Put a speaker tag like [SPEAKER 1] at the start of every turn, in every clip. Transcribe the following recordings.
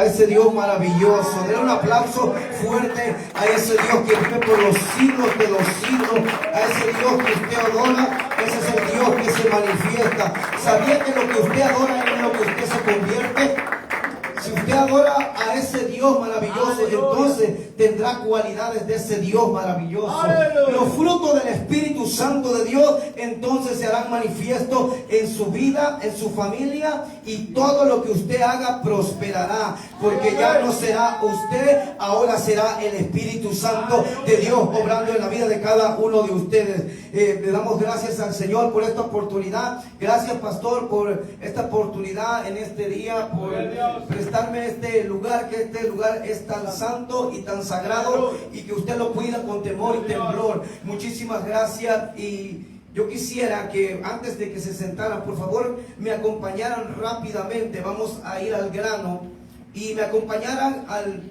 [SPEAKER 1] a ese Dios maravilloso. Denle un aplauso fuerte a ese Dios que vive por los siglos de los siglos, a ese Dios que usted adora. Ese es el Dios que se manifiesta. ¿Sabía que lo que usted adora es en lo que usted se convierte? Si usted adora a ese Dios maravilloso, entonces tendrá cualidades de ese Dios maravilloso. Los frutos del Espíritu Santo de Dios entonces se harán manifiestos en su vida, en su familia, y todo lo que usted haga prosperará, porque ya no será usted, ahora será el Espíritu Santo de Dios obrando en la vida de cada uno de ustedes. Le damos gracias al Señor por esta oportunidad. Gracias, pastor, por esta oportunidad en este día, por prestarme este lugar, que este lugar es tan santo y tan sagrado, y que usted lo cuida con temor y temblor. Muchísimas gracias. Y yo quisiera que antes de que se sentaran, por favor, me acompañaran rápidamente. Vamos a ir al grano y me acompañaran al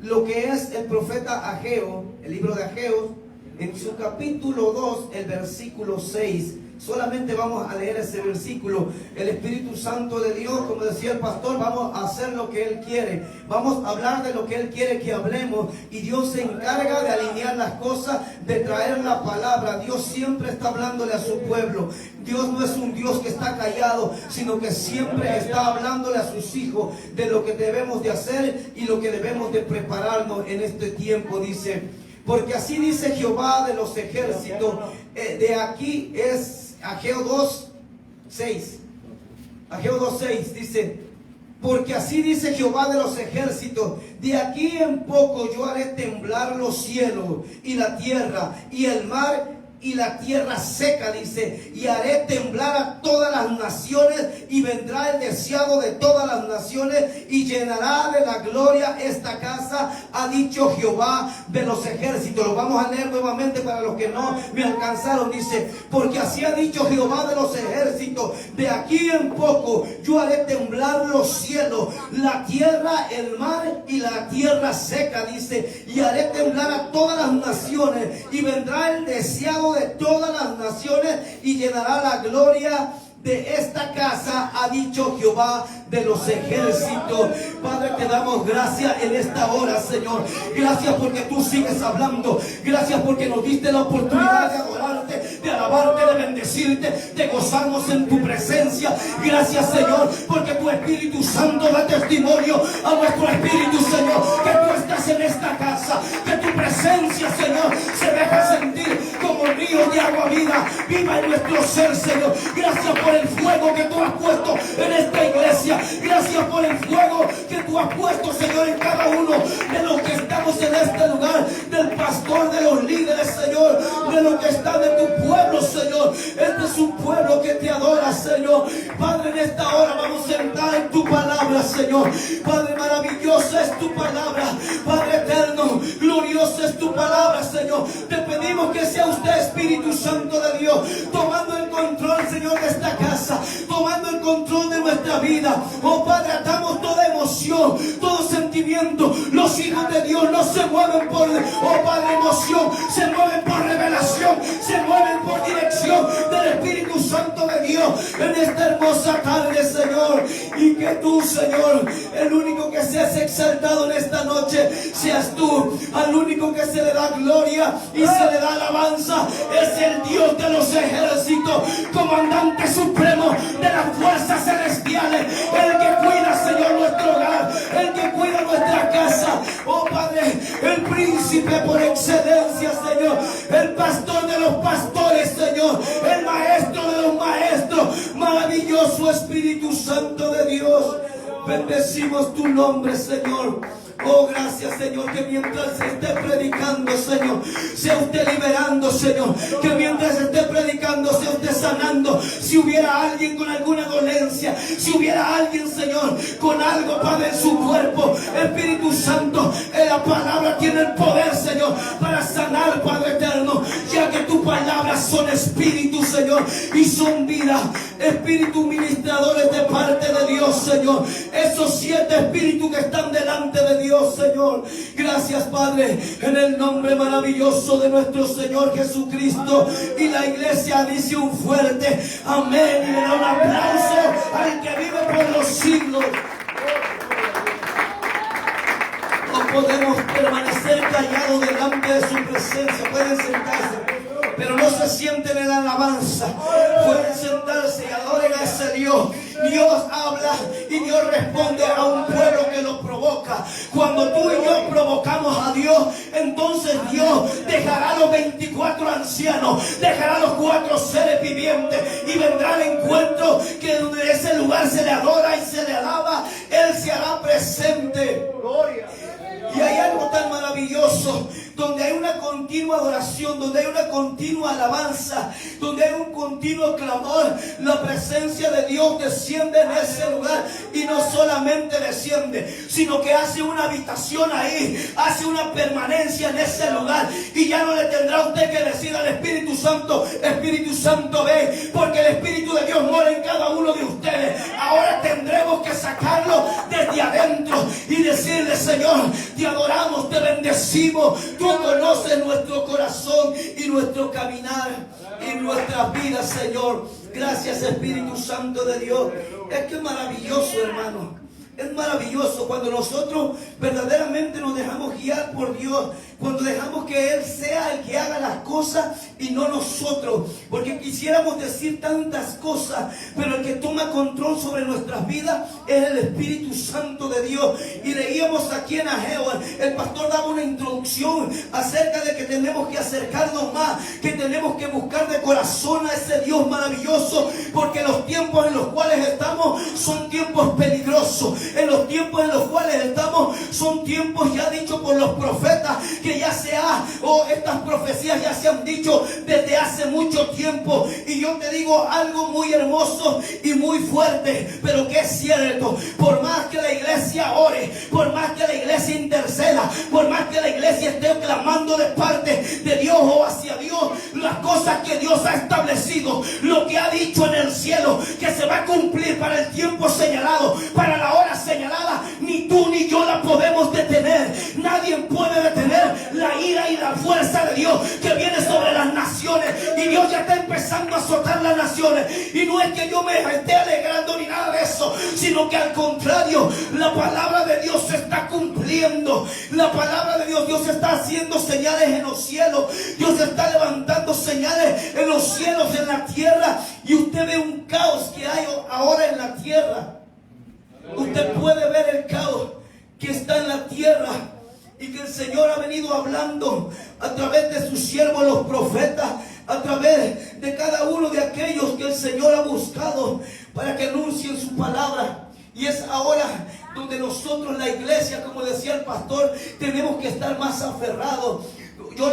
[SPEAKER 1] lo que es el profeta Ageo, el libro de Ageo, en su capítulo 2, el versículo 6. Solamente vamos a leer ese versículo. El Espíritu Santo de Dios, como decía el pastor, vamos a hacer lo que Él quiere. Vamos a hablar de lo que Él quiere que hablemos. Y Dios se encarga de alinear las cosas, de traer la palabra. Dios siempre está hablándole a su pueblo. Dios no es un Dios que está callado, sino que siempre está hablándole a sus hijos de lo que debemos de hacer y lo que debemos de prepararnos en este tiempo. Dice: porque así dice Jehová de los ejércitos. De aquí es Ageo 2:6. Ageo 2:6 dice: porque así dice Jehová de los ejércitos, de aquí en poco yo haré temblar los cielos y la tierra y el mar y la tierra seca, dice, y haré temblar a todas las naciones, y vendrá el deseado de todas las naciones, y llenará de la gloria esta casa, ha dicho Jehová de los ejércitos. Lo vamos a leer nuevamente para los que no me alcanzaron. Dice: porque así ha dicho Jehová de los ejércitos, de aquí en poco yo haré temblar los cielos, la tierra, el mar y la tierra seca, dice, y haré temblar a todas las naciones, y vendrá el deseado de todas las naciones, y llenará la gloria de esta casa, ha dicho Jehová de los ejércitos. Padre, te damos gracias en esta hora, Señor. Gracias porque tú sigues hablando. Gracias porque nos diste la oportunidad de adorarte, de alabarte, de bendecirte, de gozarnos en tu presencia. Gracias, Señor, porque tu Espíritu Santo da testimonio a nuestro espíritu, Señor, que tú estás en esta casa, que tu presencia, Señor, se deja sentir como río de agua viva en nuestro ser, Señor. Gracias por el fuego que tú has puesto en esta iglesia. Gracias por el fuego que tú has puesto, Señor, en cada uno de los que estamos en este lugar, del pastor, de los líderes, Señor, de los que están de tu pueblo, Señor. Este es un pueblo que te adora, Señor. Padre, en esta hora vamos a entrar en tu palabra, Señor. Padre, maravillosa es tu palabra. Padre eterno, gloriosa es tu palabra, Señor. Te pedimos que sea usted, Espíritu Santo de Dios, tomando el control, Señor, de esta casa, tomando el control de nuestra vida. Oh Padre, atamos toda emoción, todo sentimiento. Los hijos de Dios no se mueven por, oh Padre, emoción, se mueven por revelación, se mueven por dirección del Espíritu Santo de Dios en esta hermosa tarde, Señor. Y que tú, Señor, el único que seas exaltado en esta noche, seas tú. Al único que se le da gloria y se le da alabanza es el Dios de los ejércitos, comandante supremo de las fuerzas celestiales, el que cuida, Señor, nuestro hogar, el que cuida nuestra casa. Oh Padre, el príncipe por excelencia, Señor, el pastor de los pastores, Señor, el maestro de los maestros. Maravilloso Espíritu Santo de Dios, bendecimos tu nombre, Señor. Oh, gracias, Señor, que mientras se esté predicando, Señor, sea usted liberando, Señor. Que mientras se esté predicando, sea usted sanando. Si hubiera alguien con alguna dolencia, si hubiera alguien, Señor, con algo, Padre, en su cuerpo, Espíritu Santo, la palabra tiene el poder, Señor, para sanar, Padre eterno, ya que tus palabras son espíritu, Señor, y son vida. Espíritu ministradores de parte de Dios, Señor. Esos 7 espíritus que están delante de Dios, Señor. Gracias, Padre, en el nombre maravilloso de nuestro Señor Jesucristo. Y la iglesia dice un fuerte amén y le da un aplauso al que vive por los siglos. podemos permanecer callados delante de su presencia. Pueden sentarse, pero no se sienten en la alabanza. Pueden sentarse y adoren a ese Dios. Dios habla y Dios responde a un pueblo que lo provoca. Cuando tú y yo provocamos a Dios, entonces Dios dejará los 24 ancianos, dejará los 4 seres vivientes y vendrá al encuentro que donde ese lugar se le adora y se le alaba. Él se hará presente. Gloria. Y hay algo tan maravilloso, donde hay una continua adoración, donde hay una continua alabanza, donde hay un continuo clamor. La presencia de Dios desciende en ese lugar, y no solamente desciende, sino que hace una habitación ahí, hace una permanencia en ese lugar. Y ya no le tendrá usted que decir al Espíritu Santo, ven, porque el Espíritu de Dios mora en cada uno de ustedes. Ahora tendremos que sacarlo desde adentro y decirle: Señor, te adoramos, te bendecimos. Tú conoces nuestro corazón y nuestro caminar en nuestras vidas, Señor. Gracias, Espíritu Santo de Dios. Es que es maravilloso, hermano. Es maravilloso cuando nosotros verdaderamente nos dejamos guiar por Dios, cuando dejamos que Él sea el que haga las cosas y no nosotros, porque quisiéramos decir tantas cosas, pero el que toma control sobre nuestras vidas es el Espíritu Santo de Dios. Y leíamos aquí en Ageo, el pastor daba una introducción acerca de que tenemos que acercarnos más, que tenemos que buscar de corazón a ese Dios maravilloso, porque los tiempos en los cuales estamos son tiempos peligrosos. En los tiempos en los cuales estamos son tiempos ya dichos por los profetas, que ya estas profecías ya se han dicho desde hace mucho tiempo. Y yo te digo algo muy hermoso y muy fuerte, pero que es cierto. Por más que la iglesia ore, por más que la iglesia interceda, por más que la iglesia esté clamando de parte de Dios o hacia Dios, las cosas que Dios ha establecido, lo que ha dicho en el cielo, que se va a cumplir para el tiempo señalado, para la hora señalada, ni tú ni yo la podemos detener. Nadie puede detener la ira y la fuerza de Dios que viene sobre las naciones. Y Dios ya está empezando a azotar las naciones. Y no es que yo me esté alegrando ni nada de eso, sino que al contrario, la palabra de Dios se está cumpliendo. La palabra de Dios está haciendo señales en los cielos. Dios está levantando señales en los cielos, en la tierra. Y usted ve un caos que hay ahora en la tierra. Usted puede ver el caos que está en la tierra, y que el Señor ha venido hablando a través de sus siervos los profetas, a través de cada uno de aquellos que el Señor ha buscado para que anuncien su palabra. Y es ahora donde nosotros, la iglesia, como decía el pastor, tenemos que estar más aferrados. Yo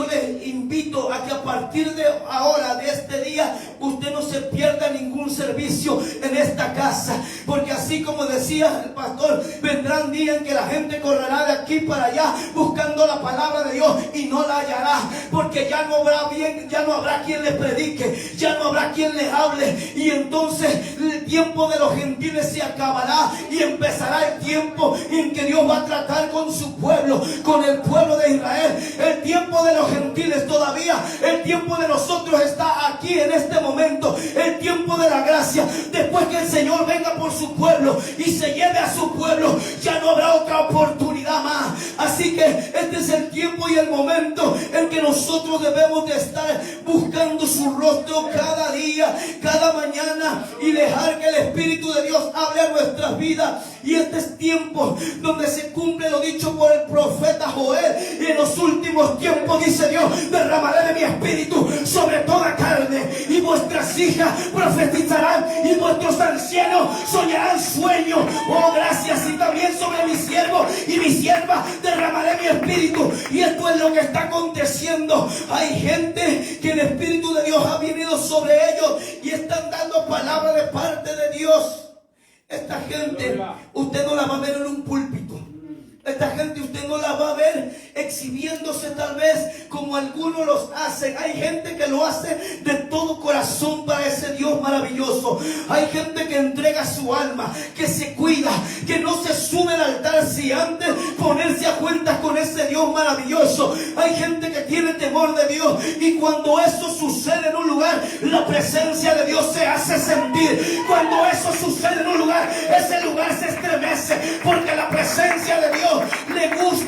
[SPEAKER 1] les invito a que a partir de ahora, de este día, usted no se pierda ningún servicio en esta casa, porque así como decía el pastor, vendrán días en que la gente correrá de aquí para allá buscando la palabra de Dios y no la hallará, porque ya no habrá quien le predique, ya no habrá quien le hable, y entonces el tiempo de los gentiles se acabará y empezará el tiempo en que Dios va a tratar con su pueblo, con el pueblo de Israel. El tiempo de los gentiles todavía, el tiempo de nosotros está aquí en este momento, el tiempo de la gracia. Después que el Señor venga por su pueblo y se lleve a su pueblo, ya no habrá otra oportunidad más. Así que este es el tiempo y el momento en que nosotros debemos de estar buscando su rostro cada día, cada mañana, y dejar que el Espíritu de Dios hable a nuestras vidas. Y este es tiempo donde se cumple lo dicho por el profeta Joel: y en los últimos tiempos, dice Dios, derramaré de mi espíritu sobre toda carne, y vuestras hijas profetizarán, y vuestros ancianos soñarán sueños. Oh, gracias. Y también sobre mi siervo y mi sierva derramaré mi espíritu. Y esto es lo que está aconteciendo. Hay gente que el Espíritu de Dios ha venido sobre ellos y están dando palabra de parte de Dios. Esta gente usted no la va a ver en un púlpito. Esta gente usted no la va a ver exhibiéndose tal vez como algunos los hacen. Hay gente que lo hace de todo corazón para ese Dios maravilloso. Hay gente que entrega su alma, que se cuida, que no se sube al altar sin antes ponerse a cuentas con ese Dios maravilloso. Hay gente que tiene temor de Dios, y cuando eso sucede en un lugar, la presencia de Dios se hace sentir. Cuando eso sucede en un lugar, ese lugar se estremece, porque la presencia de Dios le gusta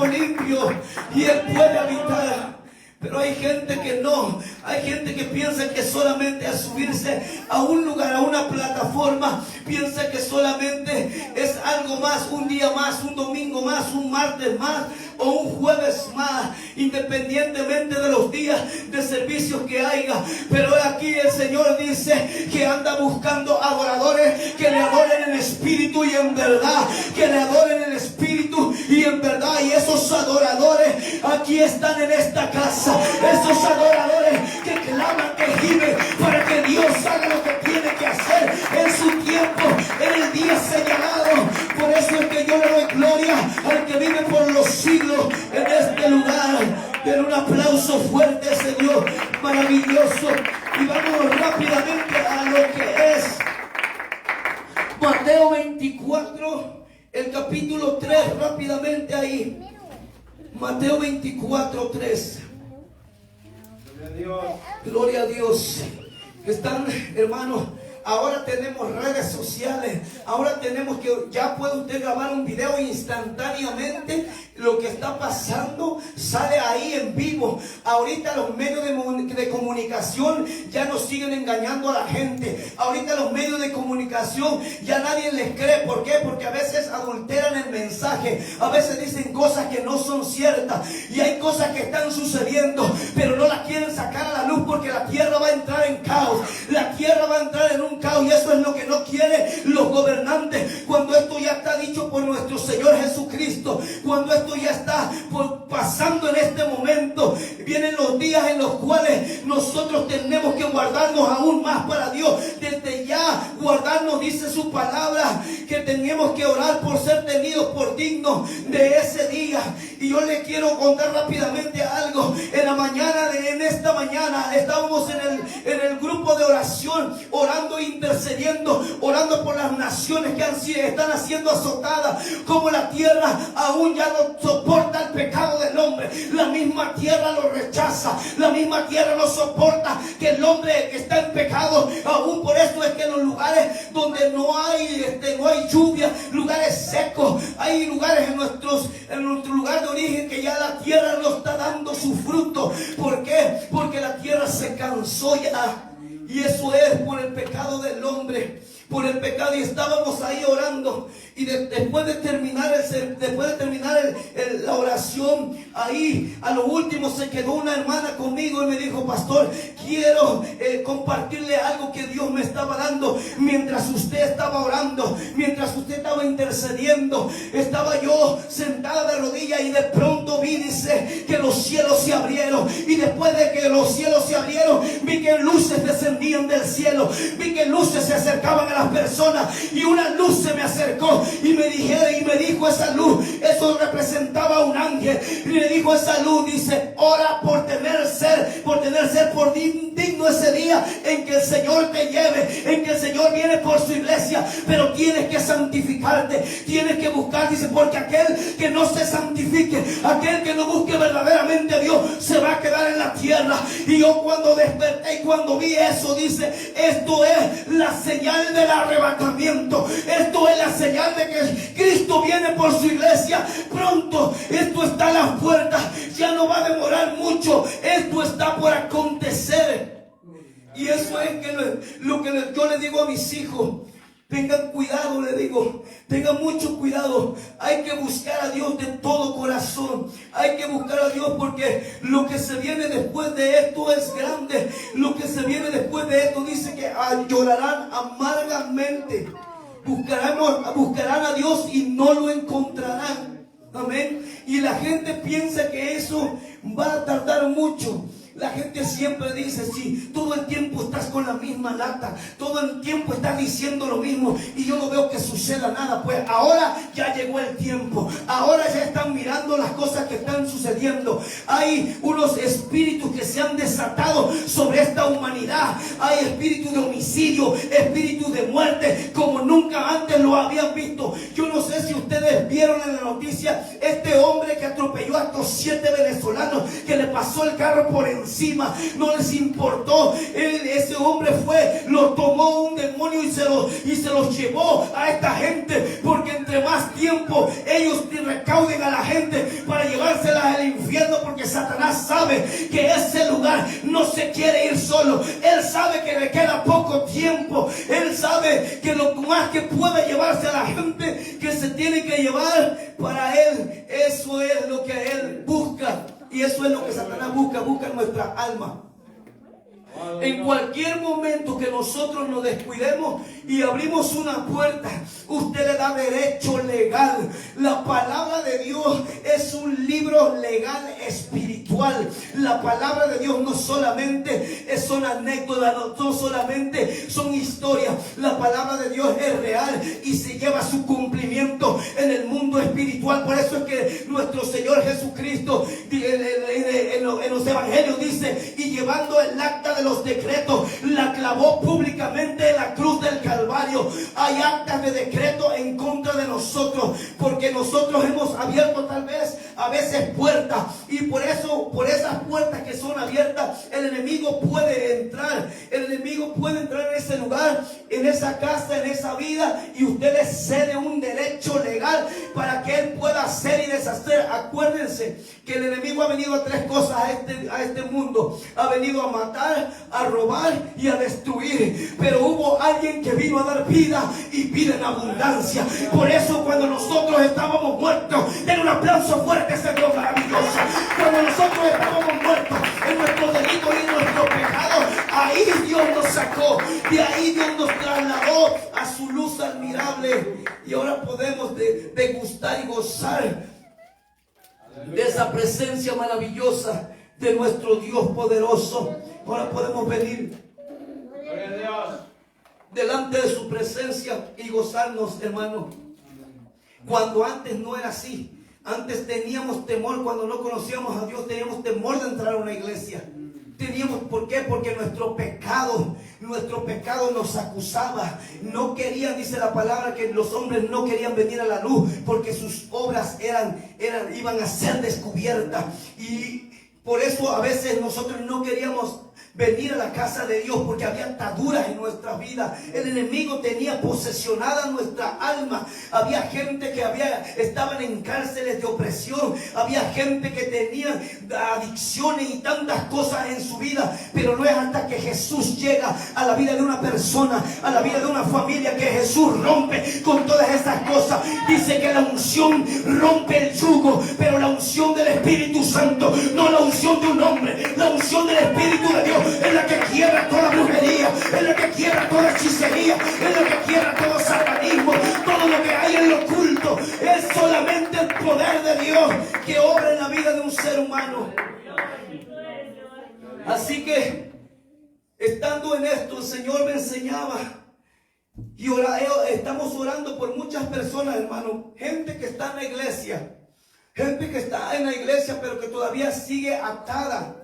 [SPEAKER 1] campo limpio y Él puede habitar. Pero hay gente que no, hay gente que piensa que solamente al subirse a un lugar, a una plataforma, piensa que solamente es algo más, un día más, un domingo más, un martes más o un jueves más, independientemente de los días de servicios que haya. Pero aquí el Señor dice que anda buscando adoradores que le adoren en espíritu y en verdad, que le adoren en espíritu y en verdad. Y esos adoradores aquí están en esta casa. Esos adoradores que claman, que gimen para que Dios haga lo que tiene que hacer en su tiempo, en el día señalado. Por eso es que yo le doy gloria al que vive por los siglos en este lugar. Den un aplauso fuerte a ese Dios maravilloso. Y vamos rápidamente a lo que es Mateo 24, el capítulo 3, rápidamente ahí. Mateo 24, 3. Gloria a Dios. Están, hermanos, ahora tenemos redes sociales. Ahora tenemos que, ya puede usted grabar un video instantáneamente. Lo que está pasando sale ahí en vivo. Ahorita los medios de comunicación ya nos siguen engañando a la gente. Ahorita los medios de comunicación ya nadie les cree. ¿Por qué? Porque a veces adulteran el mensaje. A veces dicen cosas que no son ciertas. Y hay cosas que están sucediendo, pero no las quieren sacar a la luz porque la tierra va a entrar en caos. La tierra va a entrar en un caos, y eso es lo que no quieren los gobernantes. Cuando esto ya está dicho por nuestro Señor Jesucristo, cuando esto ya está pasando en este momento, vienen los días en los cuales nosotros tenemos que guardarnos aún más para Dios. Desde ya guardarnos, dice su palabra, que tenemos que orar por ser tenidos por dignos de ese día. Y yo le quiero contar rápidamente algo. En esta mañana estábamos en el grupo de oración, orando e intercediendo, orando por las naciones que están siendo azotadas, como la tierra aún ya no soporta el pecado del hombre. La misma tierra lo rechaza, la misma tierra no soporta que el hombre que está en pecado. Aún por eso es que en los lugares donde no hay lluvia, lugares secos, hay lugares en nuestro lugar de origen que ya la tierra no está dando su fruto. ¿Por qué? Porque la tierra se cansó ya. Y eso es por el pecado del hombre, por el pecado. Y estábamos ahí orando. Y después de terminar la oración, ahí a lo último se quedó una hermana conmigo y me dijo: pastor, quiero compartirle algo que Dios me estaba dando mientras usted estaba orando, mientras usted estaba intercediendo. Estaba yo sentada de rodillas y de pronto vi, dice, que los cielos se abrieron. Y después de que los cielos se abrieron, vi que luces descendían del cielo, vi que luces se acercaban a las personas, y una luz se me acercó y me dijo esa luz, eso representaba un ángel, y me dijo esa luz, dice: ora por tener ser por digno ese día en que el Señor te lleve, en que el Señor viene por su iglesia. Pero tienes que santificarte, tienes que buscar, dice, porque aquel que no se santifique, aquel que no busque verdaderamente a Dios, se va a quedar en la tierra. Y yo cuando desperté y cuando vi eso, dice, esto es la señal del arrebatamiento, esto es la señal de que Cristo viene por su iglesia pronto. Esto está a las puertas, ya no va a demorar mucho, esto está por acontecer. Y eso es lo que yo le digo a mis hijos: tengan cuidado, le digo, tengan mucho cuidado. Hay que buscar a Dios de todo corazón. Hay que buscar a Dios, porque lo que se viene después de esto es grande. Lo que se viene después de esto, dice que llorarán amargamente. Buscarán a Dios y no lo encontrarán. Amén. Y la gente piensa que eso va a tardar mucho. La gente siempre dice: sí, todo el tiempo estás con la misma lata, todo el tiempo estás diciendo lo mismo, y yo no veo que suceda nada. Pues ahora ya llegó el tiempo, ahora ya están mirando las cosas que están sucediendo. Hay unos espíritus que se han desatado sobre esta humanidad. Hay espíritus de homicidio, espíritus de muerte, como nunca antes lo habían visto. Yo no sé si ustedes vieron en la noticia este hombre que atropelló a estos 7 venezolanos, que le pasó el carro por encima, no les importó. Ese hombre lo tomó un demonio y se los llevó a esta gente, porque entre más tiempo ellos recauden a la gente, para llevárselas al infierno, porque Satanás sabe que ese lugar no se quiere ir solo. Él sabe que le queda poco tiempo. Él sabe que lo más que puede llevarse a la gente que se tiene que llevar, para él, eso es lo que él busca. Y eso es lo que Satanás busca nuestra alma. En cualquier momento que nosotros nos descuidemos y abrimos una puerta, usted le da derecho legal. La palabra de Dios es un libro legal espiritual. La palabra de Dios no solamente son anécdotas, no solamente son historias. La palabra de Dios es real y se lleva a su cumplimiento en el mundo espiritual. Por eso es que nuestro Señor Jesucristo en los evangelios dice: y llevando el acta de los decretos, la clavó públicamente en la cruz del Calvario. Hay actas de decreto en contra de nosotros, porque nosotros hemos abierto tal vez a veces puertas, y por eso, por esas puertas que son abiertas, el enemigo puede entrar. El enemigo puede entrar en ese lugar, en esa casa, en esa vida, y usted le cede un derecho legal para que él pueda hacer y deshacer. Acuérdense que el enemigo ha venido a tres cosas a este mundo: ha venido a matar, a robar y a destruir. Pero hubo alguien que vino a dar vida, y vida en abundancia. Por eso, cuando nosotros estábamos muertos, den un aplauso fuerte a ese Dios maravilloso. Cuando nosotros estábamos muertos en nuestros delitos y en nuestros pecados, ahí Dios nos sacó, de ahí Dios nos trasladó a su luz admirable, y ahora podemos degustar y gozar de esa presencia maravillosa de nuestro Dios poderoso. Ahora podemos venir delante de su presencia y gozarnos, hermano. Cuando antes no era así. Antes teníamos temor, cuando no conocíamos a Dios, teníamos temor de entrar a una iglesia. ¿Por qué? Porque nuestro pecado nos acusaba. No querían, dice la palabra, que los hombres no querían venir a la luz, porque sus obras iban a ser descubiertas. Y por eso a veces nosotros no queríamos venir a la casa de Dios, porque había ataduras en nuestra vida. El enemigo tenía posesionada nuestra alma. Había gente que estaban en cárceles de opresión. Había gente que tenía adicciones y tantas cosas en su vida. Pero no es hasta que Jesús llega a la vida de una persona, a la vida de una familia, que Jesús rompe con todas esas cosas. Dice que la unción rompe el yugo, pero la unción del Espíritu Santo, no la unción de un hombre, la unción del Espíritu de Dios es la que quiebra toda brujería, es la que quiebra toda hechicería, es la que quiebra todo satanismo, todo lo que hay en lo oculto. Es solamente el poder de Dios que obra en la vida de un ser humano. Así que, estando en esto, el Señor me enseñaba, y estamos orando por muchas personas, hermano. Gente que está en la iglesia, gente que está en la iglesia pero que todavía sigue atada.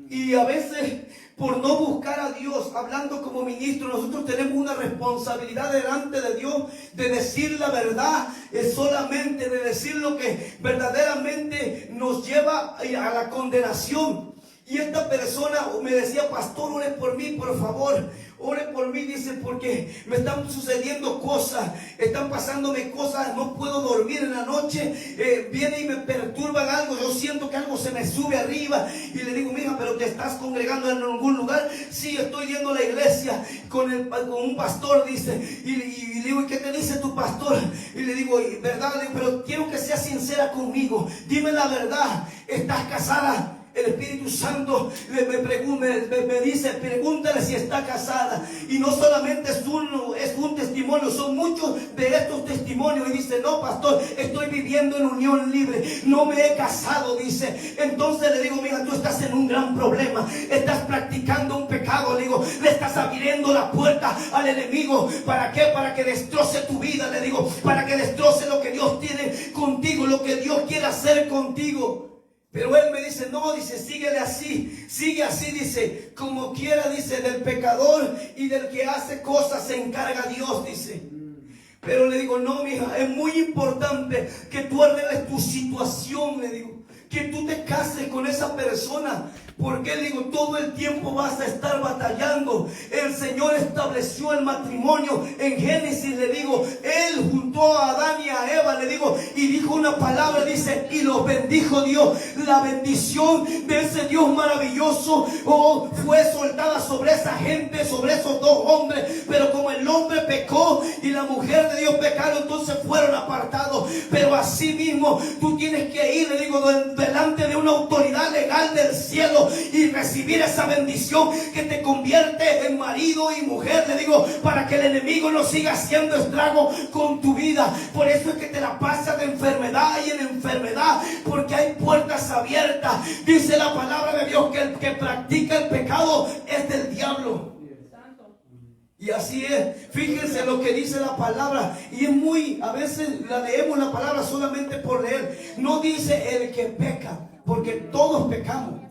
[SPEAKER 1] Y a veces, por no buscar a Dios, hablando como ministro, nosotros tenemos una responsabilidad delante de Dios de decir la verdad, es solamente de decir lo que verdaderamente nos lleva a la condenación. Y esta persona me decía: pastor, ore por mí, por favor. Ore por mí, dice, porque me están sucediendo cosas, están pasándome cosas, no puedo dormir en la noche, viene y me perturban algo, yo siento que algo se me sube arriba. Y le digo: mija, ¿pero te estás congregando en algún lugar? Sí, estoy yendo a la iglesia con un pastor, dice. Y le digo: ¿y qué te dice tu pastor? Y le digo: ¿verdad? Le digo: pero quiero que seas sincera conmigo, dime la verdad, ¿estás casada? El Espíritu Santo me dice: pregúntale si está casada. Y no solamente es un testimonio, son muchos de estos testimonios. Y dice: no, pastor, estoy viviendo en unión libre, no me he casado, dice. Entonces le digo: mira, tú estás en un gran problema, estás practicando un pecado. Le digo: le estás abriendo la puerta al enemigo. ¿Para qué? Para que destroce tu vida, le digo, para que destroce lo que Dios tiene contigo, lo que Dios quiere hacer contigo. Pero él me dice: no, dice, síguele así, sigue así, dice, como quiera, dice, del pecador y del que hace cosas se encarga Dios, dice. Pero le digo: no, mija, es muy importante que tú arregles tu situación, le digo, que tú te cases con esa persona. Porque le digo, todo el tiempo vas a estar batallando. El Señor estableció el matrimonio en Génesis, le digo, Él juntó a Adán y a Eva, le digo, y dijo una palabra, dice, y los bendijo Dios. La bendición de ese Dios maravilloso fue soltada sobre esa gente, sobre esos dos hombres. Pero como el hombre pecó y la mujer de Dios pecaron, entonces fueron apartados. Pero así mismo tú tienes que ir, le digo, delante de una autoridad legal del cielo y recibir esa bendición que te convierte en marido y mujer, le digo, para que el enemigo no siga haciendo estrago con tu vida. Por eso es que te la pasas de enfermedad y en enfermedad, porque hay puertas abiertas. Dice la palabra de Dios que el que practica el pecado es del diablo. Y así es, fíjense lo que dice la palabra. Y es muy, a veces la leemos la palabra solamente por leer. No dice el que peca, porque todos pecamos.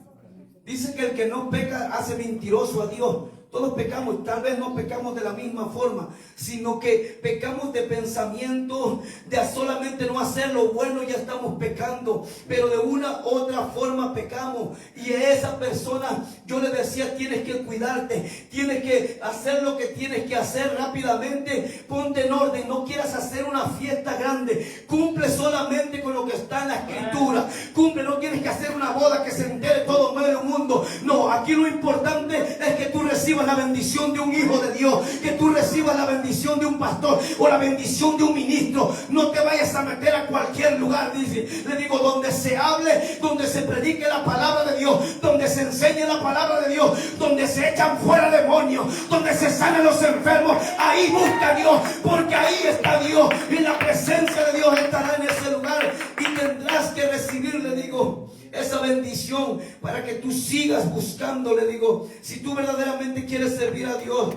[SPEAKER 1] Dice que el que no peca hace mentiroso a Dios. Todos pecamos, tal vez no pecamos de la misma forma, sino que pecamos de pensamiento, de solamente no hacer lo bueno, ya estamos pecando, pero de una u otra forma pecamos. Y a esa persona yo le decía, tienes que cuidarte, tienes que hacer lo que tienes que hacer rápidamente, ponte en orden, no quieras hacer una fiesta grande, cumple solamente con lo que está en la escritura, cumple, no tienes que hacer una boda que se entere todo medio mundo. No, aquí lo importante es que tú recibas la bendición de un hijo de Dios, que tú recibas la bendición de un pastor o la bendición de un ministro. No te vayas a meter a cualquier lugar, dice, le digo, donde se hable, donde se predique la palabra de Dios, donde se enseñe la palabra de Dios, donde se echan fuera demonios, donde se sanan los enfermos. Ahí busca a Dios, porque ahí está Dios, y la presencia de Dios estará en ese lugar, y tendrás que recibir, le digo, esa bendición para que tú sigas buscando. Le digo, si tú verdaderamente quieres servir a Dios,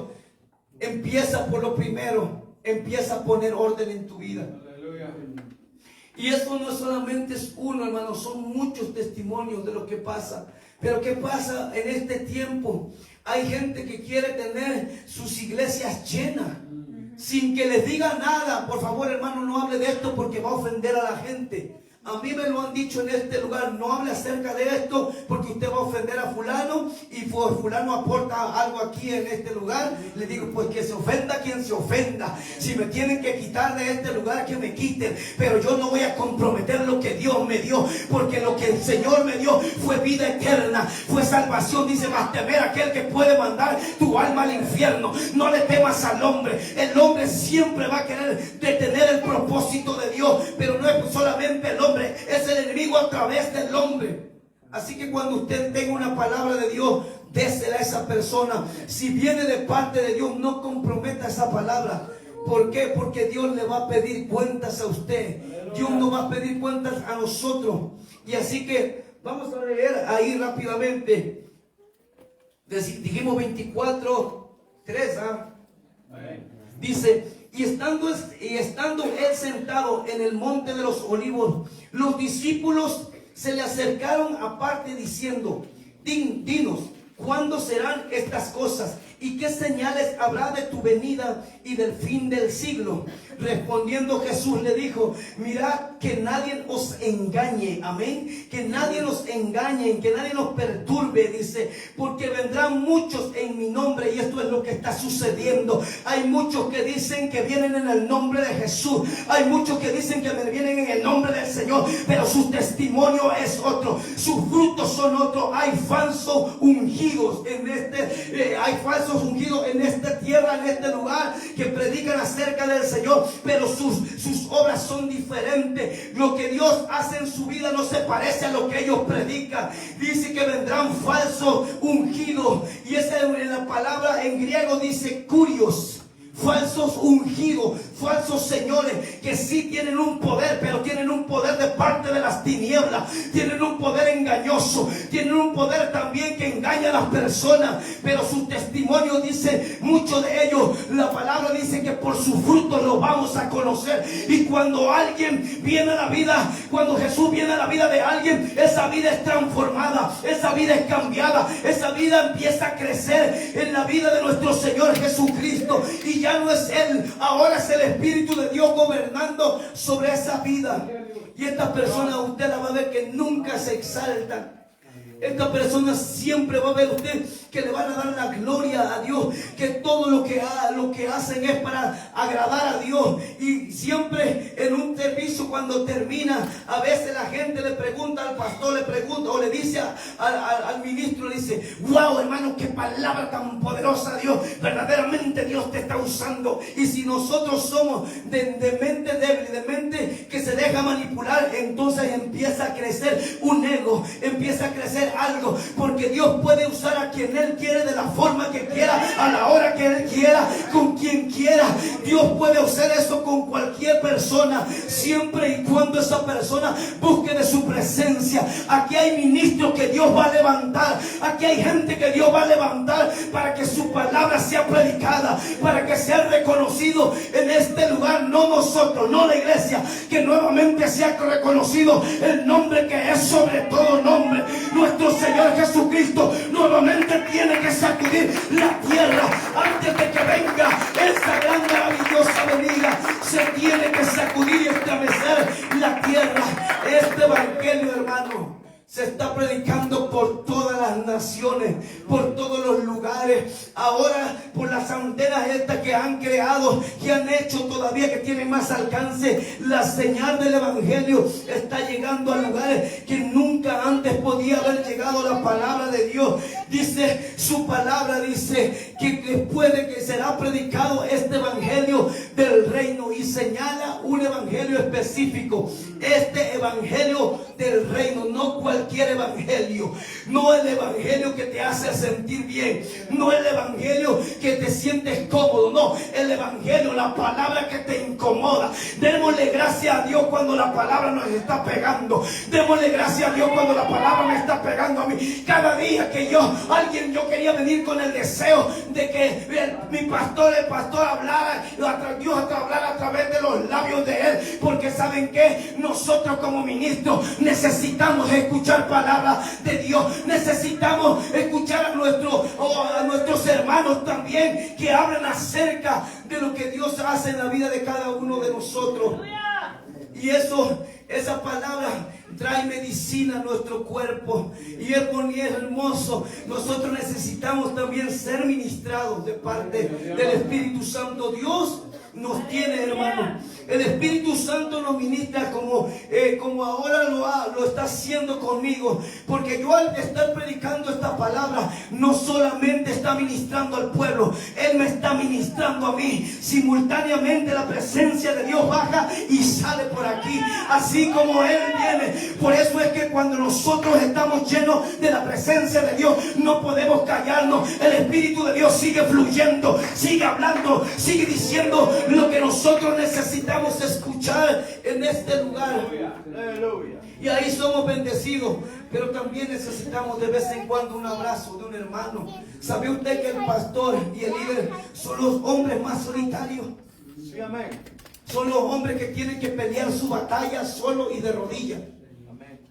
[SPEAKER 1] empieza por lo primero, empieza a poner orden en tu vida. Aleluya. Y eso no solamente es uno, hermano, son muchos testimonios de lo que pasa. Pero ¿qué pasa en este tiempo? Hay gente que quiere tener sus iglesias llenas sin que les diga nada. Por favor, hermano, no hable de esto porque va a ofender a la gente. A mí me lo han dicho en este lugar, no hable acerca de esto porque usted va a ofender a fulano y por fulano aporta algo aquí en este lugar. Le digo, pues que se ofenda quien se ofenda. Si me tienen que quitar de este lugar, que me quiten. Pero yo no voy a comprometer lo que Dios me dio, porque lo que el Señor me dio fue vida eterna, fue salvación. Dice, mas temer a aquel que puede mandar tu alma al infierno. No le temas al hombre. El hombre siempre va a querer detener el propósito de Dios, pero no es solamente el hombre, es el enemigo a través del hombre. Así que cuando usted tenga una palabra de Dios, désela a esa persona. Si viene de parte de Dios, no comprometa esa palabra. ¿Por qué? Porque Dios le va a pedir cuentas a usted. Dios nos va a pedir cuentas a nosotros. Y así que vamos a leer ahí rápidamente. Dijimos 24:3. Dice, y estando él sentado en el monte de los olivos, los discípulos se le acercaron aparte diciendo, dinos, ¿cuándo serán estas cosas? ¿Y qué señales habrá de tu venida y del fin del siglo? Respondiendo Jesús le dijo, mirad que nadie os engañe, amén, que nadie nos engañe, que nadie nos perturbe, dice, porque vendrán muchos en mi nombre, y esto es lo que está sucediendo. Hay muchos que dicen que vienen en el nombre de Jesús, hay muchos que dicen que vienen en el nombre del Señor, pero su testimonio es otro, sus frutos son otros. Hay falsos ungidos hay falsos ungidos en esta tierra, en este lugar, que predican acerca del Señor, pero sus obras son diferentes. Lo que Dios hace en su vida no se parece a lo que ellos predican. Dice que vendrán falsos ungidos, y esa en la palabra en griego dice curios. Falsos ungidos, falsos señores que sí tienen un poder, pero tienen un poder de parte de las tinieblas, tienen un poder engañoso, tienen un poder también que engaña a las personas, pero su testimonio dice, muchos de ellos, la palabra dice que por sus frutos los vamos a conocer. Y cuando alguien viene a la vida, cuando Jesús viene a la vida de alguien, esa vida es transformada, esa vida es cambiada, esa vida empieza a crecer en la vida de nuestro Señor Jesucristo. Y ya no es Él, ahora es el Espíritu de Dios gobernando sobre esa vida. Y estas personas usted la va a ver que nunca se exaltan. Esta persona siempre va a ver usted que le van a dar la gloria a Dios, que todo lo que hacen es para agradar a Dios. Y siempre en un servicio, cuando termina, a veces la gente le pregunta al pastor, le pregunta o le dice al ministro, le dice: wow, hermano, qué palabra tan poderosa, Dios, verdaderamente Dios te está usando. Y si nosotros somos de mente débil, de mente que se deja manipular, entonces empieza a crecer un ego, empieza a crecer algo, porque Dios puede usar a quien Él quiere, de la forma que quiera, a la hora que Él quiera, con quien quiera. Dios puede hacer eso con cualquier persona, siempre y cuando esa persona busque de su presencia. Aquí hay ministros que Dios va a levantar, aquí hay gente que Dios va a levantar para que su palabra sea predicada, para que sea reconocido en este lugar, no nosotros, no la iglesia, que nuevamente sea reconocido el nombre que es sobre todo nombre. Nuestro Señor Jesucristo nuevamente tiene que sacudir la tierra antes de que venga esa gran maravillosa venida. Se tiene que sacudir y estremecer la tierra. Este evangelio, hermano, se está predicando por todas las naciones, por todos los lugares. Ahora, por las antenas estas que han creado, que han hecho todavía, que tienen más alcance, la señal del evangelio está llegando a lugares que nunca antes podía haber llegado la palabra de Dios. Dice su palabra, dice que después de que será predicado este evangelio del reino, y señala un evangelio específico. Este evangelio del reino, no cualquier evangelio, no el evangelio que te hace sentir bien, no el evangelio que te sientes cómodo, no, el evangelio, la palabra que te incomoda. Démosle gracias a Dios cuando la palabra nos está pegando. Démosle gracias a Dios cuando la palabra me está pegando a mí. Cada día que yo quería venir con el deseo de que el pastor hablara, Dios hablara a través de los labios de él, porque ¿saben qué? Nosotros como ministros necesitamos escuchar palabra de Dios, necesitamos escuchar a nuestros hermanos también, que hablan acerca de lo que Dios hace en la vida de cada uno de nosotros. Y esa palabra trae medicina a nuestro cuerpo, y es bonito, es hermoso. Nosotros necesitamos también ser ministrados de parte del Espíritu Santo. Dios nos tiene, hermano. El Espíritu Santo nos ministra como ahora lo está haciendo conmigo, porque yo, al estar predicando esta palabra, no solamente está ministrando al pueblo, Él me está ministrando a mí. Simultáneamente la presencia de Dios baja y sale por aquí, así como Él viene. Por eso es que cuando nosotros estamos llenos de la presencia de Dios, no podemos callarnos. El Espíritu de Dios sigue fluyendo, sigue hablando, sigue diciendo lo que nosotros necesitamos escuchar en este lugar. Y ahí somos bendecidos, pero también necesitamos de vez en cuando un abrazo de un hermano. ¿Sabe usted que el pastor y el líder son los hombres más solitarios? Sí, amén. Son los hombres que tienen que pelear su batalla solo y de rodillas.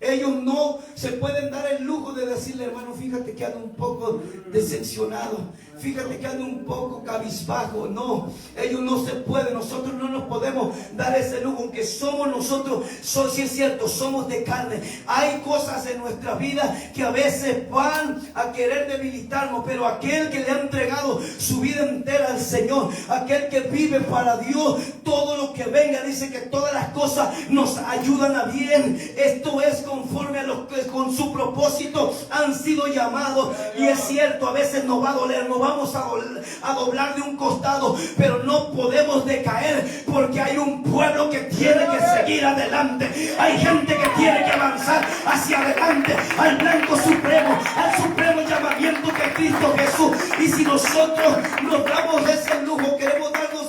[SPEAKER 1] Ellos no se pueden dar el lujo de decirle: hermano, fíjate que ando un poco decepcionado, fíjate que ando un poco cabizbajo. No, ellos no se pueden. Nosotros no nos podemos dar ese lujo, aunque somos nosotros, sí es cierto, somos de carne. Hay cosas en nuestra vida que a veces van a querer debilitarnos, pero aquel que le ha entregado su vida entera al Señor, aquel que vive para Dios, todo lo que venga, dice que todas las cosas nos ayudan a bien. Esto es conforme a lo que con su propósito han sido llamados. Y es cierto, a veces nos va a doler, nos vamos a doblar de un costado, pero no podemos decaer, porque hay un pueblo que tiene que seguir adelante. Hay gente que tiene que avanzar hacia adelante al blanco supremo, al supremo llamamiento de Cristo Jesús. Y si nosotros nos damos ese lujo, queremos darnos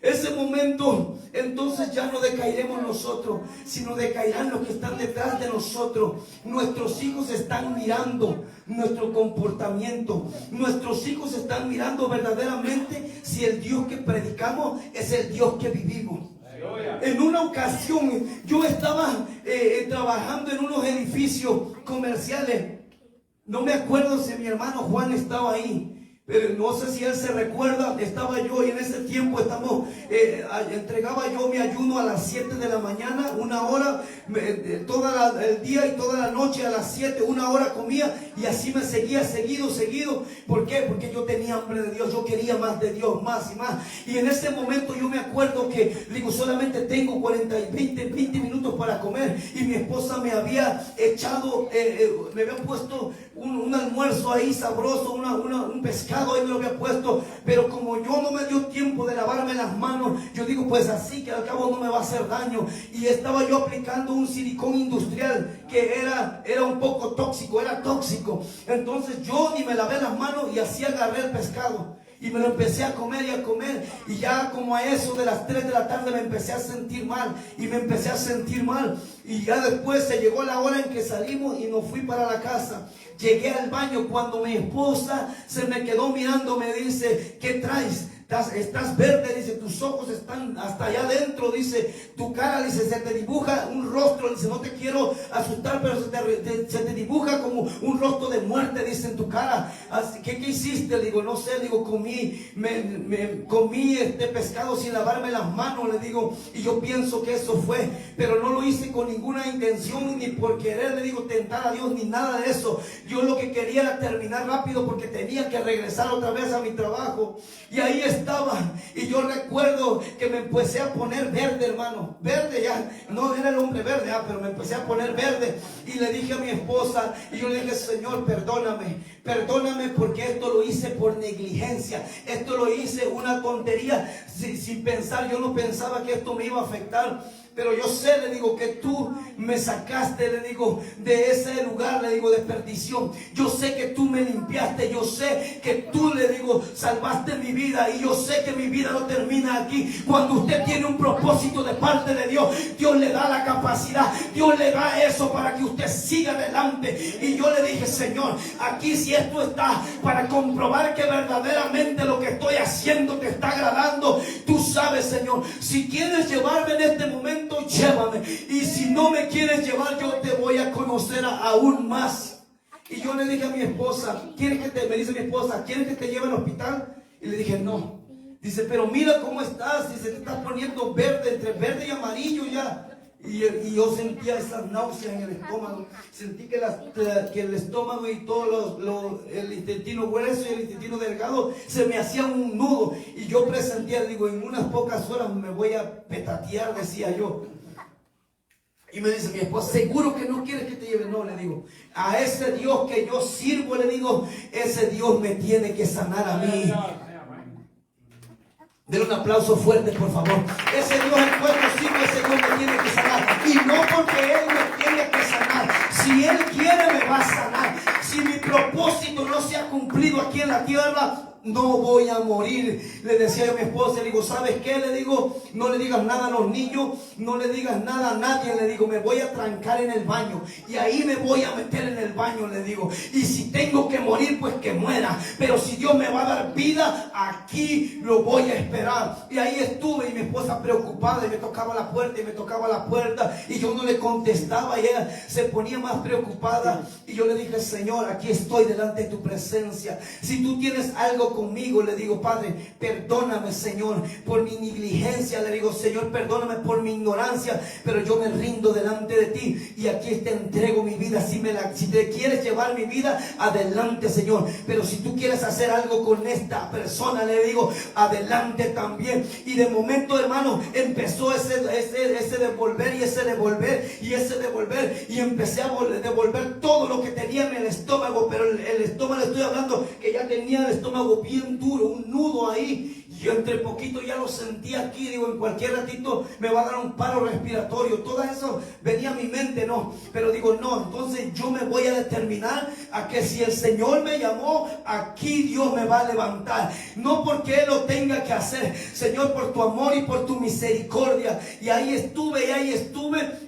[SPEAKER 1] ese momento, entonces ya no decaeremos nosotros, sino decaerán los que están detrás de nosotros. Nuestros hijos están mirando nuestro comportamiento. Nuestros hijos están mirando verdaderamente si el Dios que predicamos es el Dios que vivimos. En una ocasión yo estaba trabajando en unos edificios comerciales. No me acuerdo si mi hermano Juan estaba ahí, Pero no sé si él se recuerda, estaba yo y en ese tiempo entregaba yo mi ayuno a las 7 de la mañana, 1 hora, todo el día y toda la noche a las 7, 1 hora comía y así me seguía seguido. ¿Por qué? Porque yo tenía hambre de Dios, yo quería más de Dios, más y más. Y en ese momento yo me acuerdo que, digo, solamente tengo 20 minutos para comer y mi esposa me había echado, me había puesto un almuerzo ahí sabroso, un pescado ahí me lo había puesto, pero como yo no me dio tiempo de lavarme las manos, yo digo, pues así que al cabo no me va a hacer daño. Y estaba yo aplicando un silicón industrial que era un poco tóxico, era tóxico. Entonces yo ni me lavé las manos y así agarré el pescado y me lo empecé a comer y ya como a eso de las 3 de la tarde me empecé a sentir mal y ya después se llegó la hora en que salimos y nos fui para la casa. Llegué al baño cuando mi esposa se me quedó mirando, me dice, ¿qué traes? Estás verde, dice, tus ojos están hasta allá adentro, dice, tu cara, dice, se te dibuja un rostro, dice, no te quiero asustar, pero se te dibuja como un rostro de muerte, dice, en tu cara. Así, ¿qué hiciste? Le digo, no sé, digo, comí este pescado sin lavarme las manos, le digo, y yo pienso que eso fue, pero no lo hice con ninguna intención, ni por querer, le digo, tentar a Dios, ni nada de eso. Yo lo que quería era terminar rápido porque tenía que regresar otra vez a mi trabajo, y ahí estaba, y yo recuerdo que me empecé a poner verde, hermano, verde ya, no era el hombre verde, pero me empecé a poner verde, y le dije a mi esposa, y yo le dije, Señor, perdóname porque esto lo hice por negligencia, esto lo hice una tontería, sin pensar, yo no pensaba que esto me iba a afectar. Pero yo sé, le digo, que tú me sacaste, le digo, de ese lugar, le digo, de perdición. Yo sé que tú me limpiaste, yo sé que tú, le digo, salvaste mi vida. Y yo sé que mi vida no termina aquí. Cuando usted tiene un propósito de parte de Dios, Dios le da la capacidad, Dios le da eso para que usted siga adelante. Y yo le dije, Señor, aquí si esto está para comprobar que verdaderamente lo que estoy haciendo te está agradando, tú sabes, Señor, si quieres llevarme en este momento, llévame, y si no me quieres llevar, yo te voy a conocer aún más. Y yo le dije a mi esposa, me dice mi esposa, ¿quieres que te lleve al hospital? Y le dije, no. Dice, pero mira cómo estás, dice, te estás poniendo verde, entre verde y amarillo ya. Y yo sentía esas náuseas en el estómago. Sentí que el estómago y todo el intestino grueso y el intestino delgado se me hacía un nudo. Y yo presentía, digo, en unas pocas horas me voy a petatear, decía yo. Y me dice mi esposa, ¿seguro que no quieres que te lleve? No, le digo, a ese Dios que yo sirvo, le digo, ese Dios me tiene que sanar a mí. Denle un aplauso fuerte, por favor. Ese Dios el cual yo sirvo, ese Dios me tiene que sanar. Y no porque Él me tiene que sanar. Si Él quiere, me va a sanar. Si mi propósito no se ha cumplido aquí en la tierra, no voy a morir. Le decía yo a mi esposa, le digo, ¿sabes qué? Le digo, no le digas nada a los niños, no le digas nada a nadie. Le digo, me voy a trancar en el baño y ahí me voy a meter en el baño, le digo. Y si tengo que morir, pues que muera. Pero si Dios me va a dar vida, aquí lo voy a esperar. Y ahí estuve y mi esposa preocupada y me tocaba la puerta y yo no le contestaba y ella se ponía más preocupada. Y yo le dije, Señor, aquí estoy delante de tu presencia. Si tú tienes algo conmigo, le digo, Padre, perdóname, Señor, por mi negligencia. Le digo, Señor, perdóname por mi ignorancia, pero yo me rindo delante de ti y aquí te entrego mi vida. Si te quieres llevar mi vida, adelante, Señor, pero si tú quieres hacer algo con esta persona, le digo, adelante también. Y de momento, hermano, empezó ese devolver y ese devolver y ese devolver, y empecé a devolver todo lo que tenía en el estómago. Pero el estómago, le estoy hablando que ya tenía el estómago bien duro, un nudo ahí. Yo entre poquito ya lo sentía aquí, digo, en cualquier ratito me va a dar un paro respiratorio. Todo eso venía a mi mente, no. Pero digo, no, entonces yo me voy a determinar a que si el Señor me llamó, aquí Dios me va a levantar. No porque Él lo tenga que hacer, Señor, por tu amor y por tu misericordia. Y ahí estuve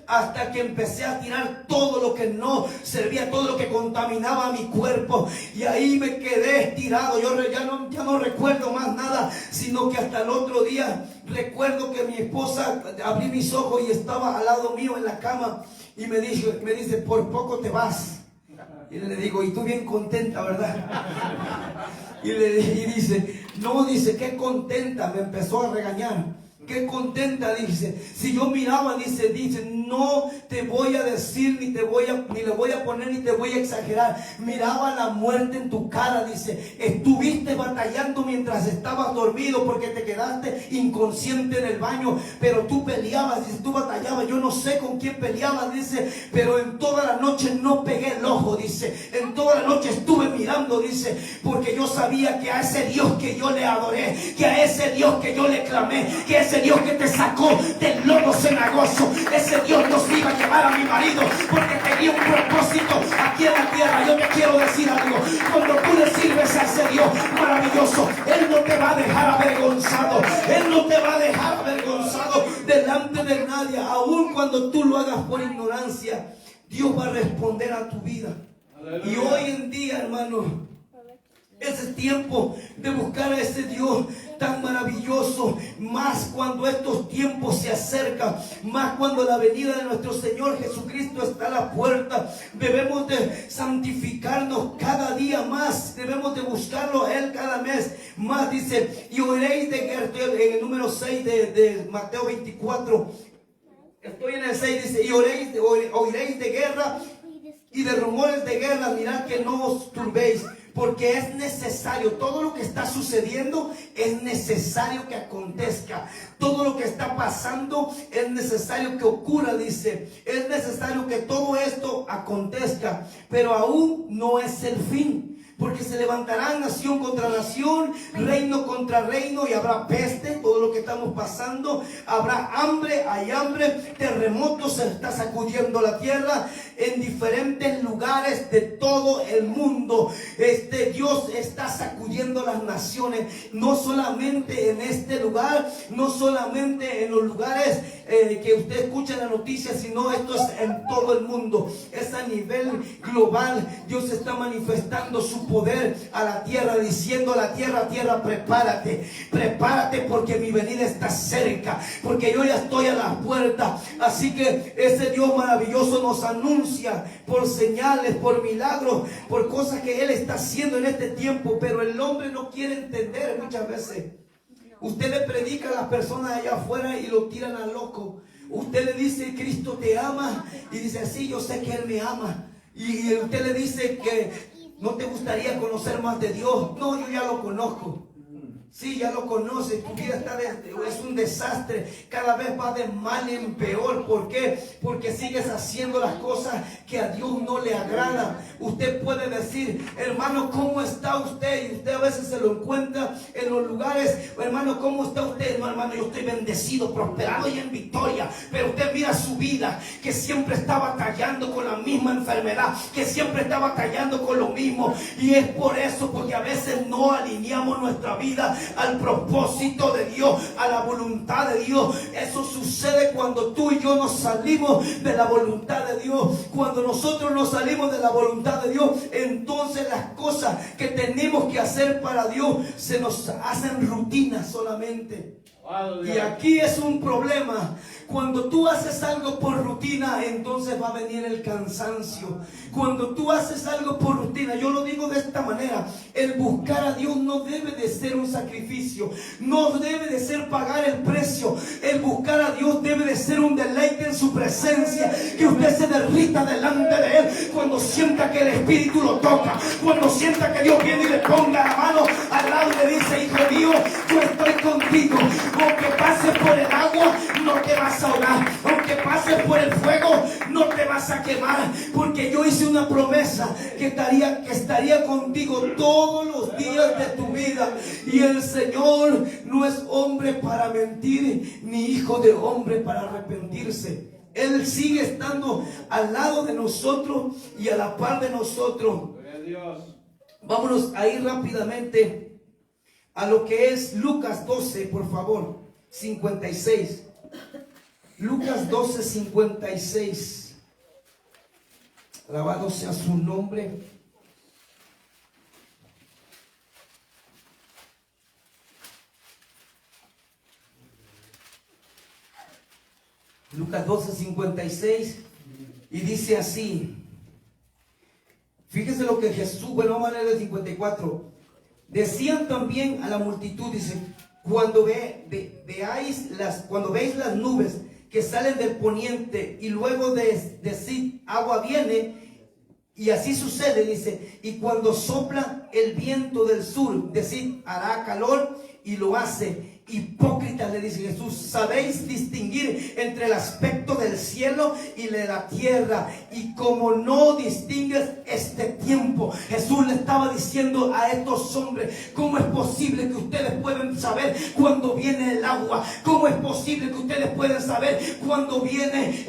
[SPEAKER 1] hasta que empecé a tirar todo lo que no servía, todo lo que contaminaba mi cuerpo. Y ahí me quedé estirado. Yo ya no recuerdo más nada, sino que hasta el otro día recuerdo que mi esposa, abrí mis ojos y estaba al lado mío en la cama y me dice, por poco te vas. Y le digo, y tú bien contenta, ¿verdad? Y dice, no, dice, qué contenta. Me empezó a regañar. Qué contenta, dice. Si yo miraba, dice, no te voy a decir, ni le voy a poner, ni te voy a exagerar. Miraba la muerte en tu cara, dice. Estuviste batallando mientras estabas dormido porque te quedaste inconsciente en el baño. Pero tú peleabas, dice, tú batallabas. Yo no sé con quién peleabas, dice. Pero en toda la noche no pegué el ojo, dice. En toda la noche estuve mirando, dice. Porque yo sabía que a ese Dios que yo le adoré, que a ese Dios que yo le clamé, que a ese Dios que te sacó del lodo cenagoso, ese Dios nos iba a llevar a mi marido porque tenía un propósito aquí en la tierra. Yo te quiero decir algo: cuando tú le sirves a ese Dios maravilloso, Él no te va a dejar avergonzado. Él no te va a dejar avergonzado delante de nadie. Aun cuando tú lo hagas por ignorancia, Dios va a responder a tu vida. Aleluya. Y hoy en día, hermano, ese tiempo de buscar a ese Dios tan maravilloso, más cuando estos tiempos se acercan, más cuando la venida de nuestro Señor Jesucristo está a la puerta. Debemos de santificarnos cada día más, debemos de buscarlo a Él cada mes más. Dice, y oiréis de guerra, en el número 6 de Mateo 24, estoy en el 6, dice, y oiréis de guerra y de rumores de guerra, mirad que no os turbéis, porque es necesario. Todo lo que está sucediendo es necesario que acontezca. Todo lo que está pasando es necesario que ocurra, dice. Es necesario que todo esto acontezca, pero aún no es el fin. Porque se levantarán nación contra nación, reino contra reino, y habrá peste, todo lo que estamos pasando. Habrá hambre, hay hambre, terremotos, se está sacudiendo la tierra en diferentes lugares de todo el mundo. Dios está sacudiendo las naciones, no solamente en este lugar, no solamente en los lugares que usted escucha en la noticia, sino esto es en todo el mundo, es a nivel global. Dios está manifestando su poder a la tierra, diciendo a la tierra, tierra, prepárate, prepárate, porque mi venida está cerca, porque yo ya estoy a la puerta. Así que ese Dios maravilloso nos anuncia por señales, por milagros, por cosas que Él está haciendo en este tiempo, pero el hombre no quiere entender muchas veces. Usted le predica a las personas allá afuera y lo tiran al loco. Usted le dice, Cristo te ama, y dice, sí, yo sé que Él me ama. Y usted le dice que no te gustaría conocer más de Dios. No, yo ya lo conozco. Sí, ya lo conoces, tu vida es un desastre, cada vez va de mal en peor. ¿Por qué? Porque sigues haciendo las cosas que a Dios no le agradan. Usted puede decir, hermano, ¿cómo está usted? Y usted a veces se lo encuentra en los lugares, hermano, ¿cómo está usted? No, hermano, yo estoy bendecido, prosperado y en victoria. Pero usted mira su vida, que siempre está batallando con la misma enfermedad, que siempre está batallando con lo mismo. Y es por eso, porque a veces no alineamos nuestra vida al propósito de Dios, a la voluntad de Dios. Eso sucede cuando tú y yo nos salimos de la voluntad de Dios. Cuando nosotros nos salimos de la voluntad de Dios, entonces las cosas que tenemos que hacer para Dios se nos hacen rutina solamente. Y aquí es un problema. Cuando tú haces algo por rutina, entonces va a venir el cansancio. Cuando tú haces algo por rutina, yo lo digo de esta manera: el buscar a Dios no debe de ser un sacrificio, no debe de ser pagar el precio. El buscar a Dios debe de ser un deleite en su presencia, que usted se derrita delante de Él cuando sienta que el Espíritu lo toca, cuando sienta que Dios viene y le ponga la mano al lado y le dice, hijo mío, yo estoy contigo. Aunque pases por el agua, no te vas a ahogar. Aunque pases por el fuego, no te vas a quemar. Porque yo hice una promesa que estaría contigo todos los días de tu vida. Y el Señor no es hombre para mentir, ni hijo de hombre para arrepentirse. Él sigue estando al lado de nosotros y a la par de nosotros. Vámonos a ir rápidamente a lo que es Lucas 12, por favor, 56. Lucas 12, 56. Alabado sea su nombre. Lucas 12, 56. Y dice así: Fíjese lo que Jesús, bueno, vamos a leer el 54. Decían también a la multitud, dice, cuando cuando veis las nubes que salen del poniente y luego decid agua viene, y así sucede, dice, y cuando sopla el viento del sur, decid hará calor, y lo hace. Hipócritas, le dice Jesús, sabéis distinguir entre el aspecto del cielo y de la tierra, y como no distingues este tiempo. Jesús le estaba diciendo a estos hombres, ¿cómo es posible que ustedes pueden saber cuando viene el agua? ¿Cómo es posible que ustedes pueden saber cuando viene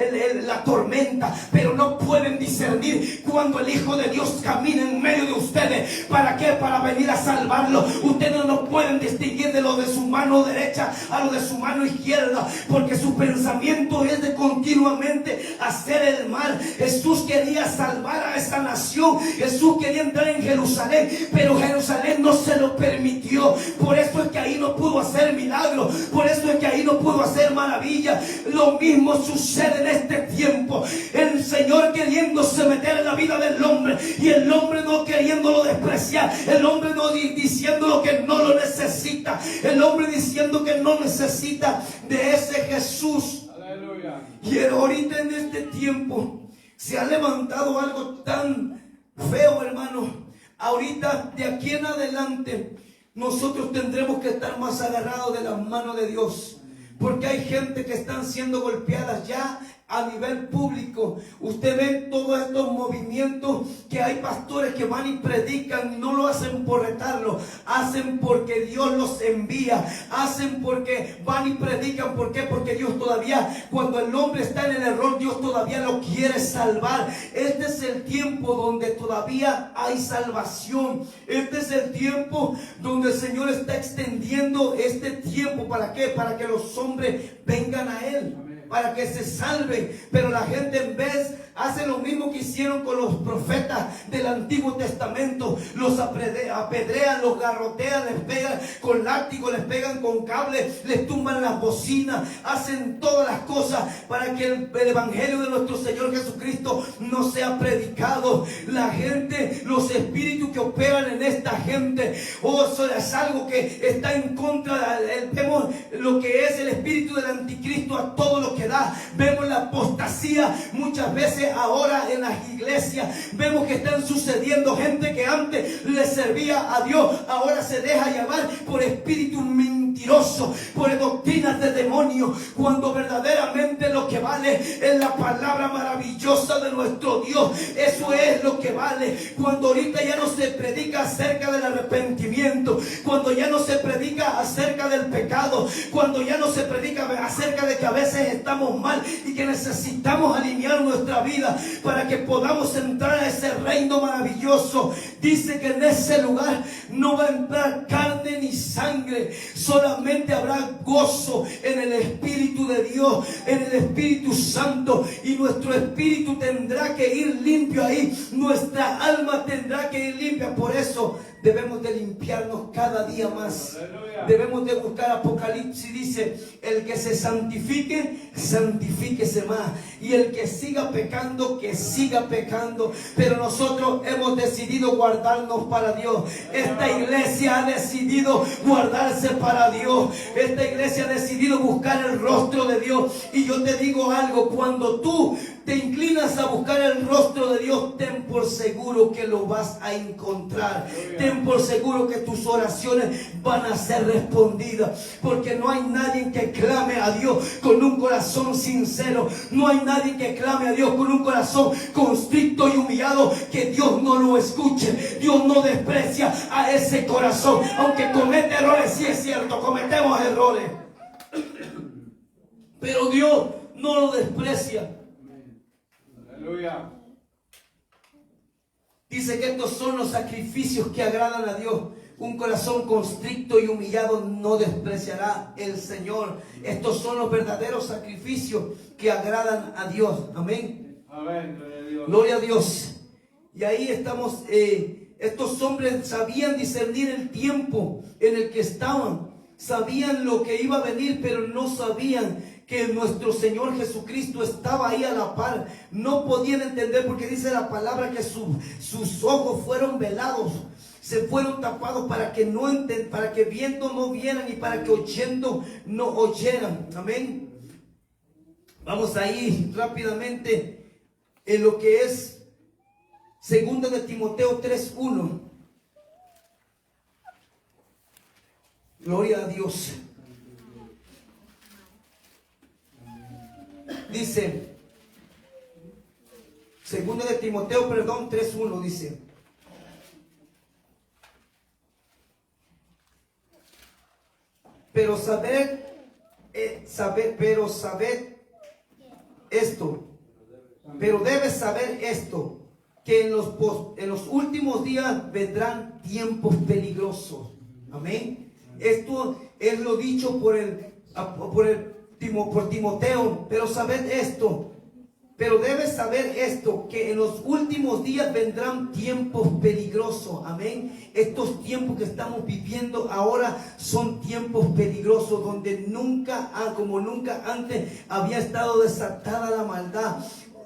[SPEAKER 1] la tormenta? Pero no pueden discernir cuando el Hijo de Dios camina en medio de ustedes. ¿Para qué? Para venir a salvarlo. Ustedes no pueden distinguir de lo de su mano derecha a lo de su mano izquierda, porque su pensamiento es de continuamente hacer el mal. Jesús quería salvar a esa nación. Jesús quería entrar en Jerusalén, pero Jerusalén no se lo permitió. Por eso es que ahí no pudo hacer milagros. Por eso es que ahí no pudo hacer maravillas. Lo mismo sucede en este tiempo. El Señor queriéndose meter en la vida del hombre, y el hombre no queriéndolo despreciar. El hombre no diciéndolo que no lo necesita. El hombre diciendo que no necesita de ese Jesús. Aleluya. Y ahorita en este tiempo se ha levantado algo tan feo, hermano. Ahorita de aquí en adelante nosotros tendremos que estar más agarrados de las manos de Dios, porque hay gente que están siendo golpeadas ya a nivel público. Usted ve todos estos movimientos que hay pastores que van y predican, y no lo hacen por retarlo, hacen porque Dios los envía, hacen porque van y predican. ¿Por qué? Porque Dios todavía, cuando el hombre está en el error, Dios todavía lo quiere salvar. Este es el tiempo donde todavía hay salvación. Este es el tiempo donde el Señor está extendiendo este tiempo. ¿Para qué? Para que los hombres vengan a Él, para que se salven. Pero la gente en vez hace lo mismo que hicieron con los profetas del Antiguo Testamento. Los apedrean, los garrotean, les pegan con látigo, les pegan con cable, les tumban las bocinas, hacen todas las cosas para que el evangelio de nuestro Señor Jesucristo no sea predicado. La gente, los espíritus que operan en esta gente, eso es algo que está en contra. Vemos lo que es el espíritu del anticristo a todo lo que da. Vemos la apostasía muchas veces ahora en las iglesias. Vemos que están sucediendo gente que antes le servía a Dios, ahora se deja llevar por espíritus mentirosos, por doctrinas de demonios, cuando verdaderamente lo que vale es la palabra maravillosa de nuestro Dios. Eso es lo que vale. Cuando ahorita ya no se predica acerca del arrepentimiento, cuando ya no se predica acerca del pecado, cuando ya no se predica acerca de que a veces estamos mal y que necesitamos alinear nuestra vida para que podamos entrar a ese reino maravilloso. Dice que en ese lugar no va a entrar carne ni sangre, solamente habrá gozo en el Espíritu de Dios, en el Espíritu Santo, y nuestro espíritu tendrá que ir limpio ahí, nuestra alma tendrá que ir limpia. Por eso debemos de limpiarnos cada día más. Aleluya. Debemos de buscar. Apocalipsis dice, el que se santifique, santifíquese más, y el que siga pecando, que siga pecando. Pero nosotros hemos decidido guardarnos para Dios. Esta iglesia ha decidido guardarse para Dios. Esta iglesia ha decidido buscar el rostro de Dios. Y yo te digo algo, cuando tú te inclinas a buscar el rostro de Dios, ten por seguro que lo vas a encontrar. Ten por seguro que tus oraciones van a ser respondidas, porque no hay nadie que clame a Dios con un corazón sincero. No hay nadie que clame a Dios con un corazón constricto y humillado que Dios no lo escuche. Dios no desprecia a ese corazón, aunque comete errores. Sí, es cierto, cometemos errores, pero Dios no lo desprecia. Aleluya. Dice que estos son los sacrificios que agradan a Dios. Un corazón constricto y humillado no despreciará el Señor. Estos son los verdaderos sacrificios que agradan a Dios. Amén. Amén. Gloria a Dios. Gloria a Dios. Y ahí estamos. Estos hombres sabían discernir el tiempo en el que estaban. Sabían lo que iba a venir, pero no sabían que nuestro Señor Jesucristo estaba ahí a la par. No podían entender porque dice la palabra que sus ojos fueron velados. Se fueron tapados para que para que viendo no vieran y para que oyendo no oyeran. Amén. Vamos ahí rápidamente en lo que es 2 de Timoteo 3:1. Gloria a Dios. Dice 2 de Timoteo, 3:1 dice: pero sabed esto, pero debes saber esto, que en los últimos días vendrán tiempos peligrosos. Amén. Esto es lo dicho por Timoteo. Pero sabed esto, pero debes saber esto, que en los últimos días vendrán tiempos peligrosos. Amén. Estos tiempos que estamos viviendo ahora son tiempos peligrosos, donde como nunca antes había estado desatada la maldad.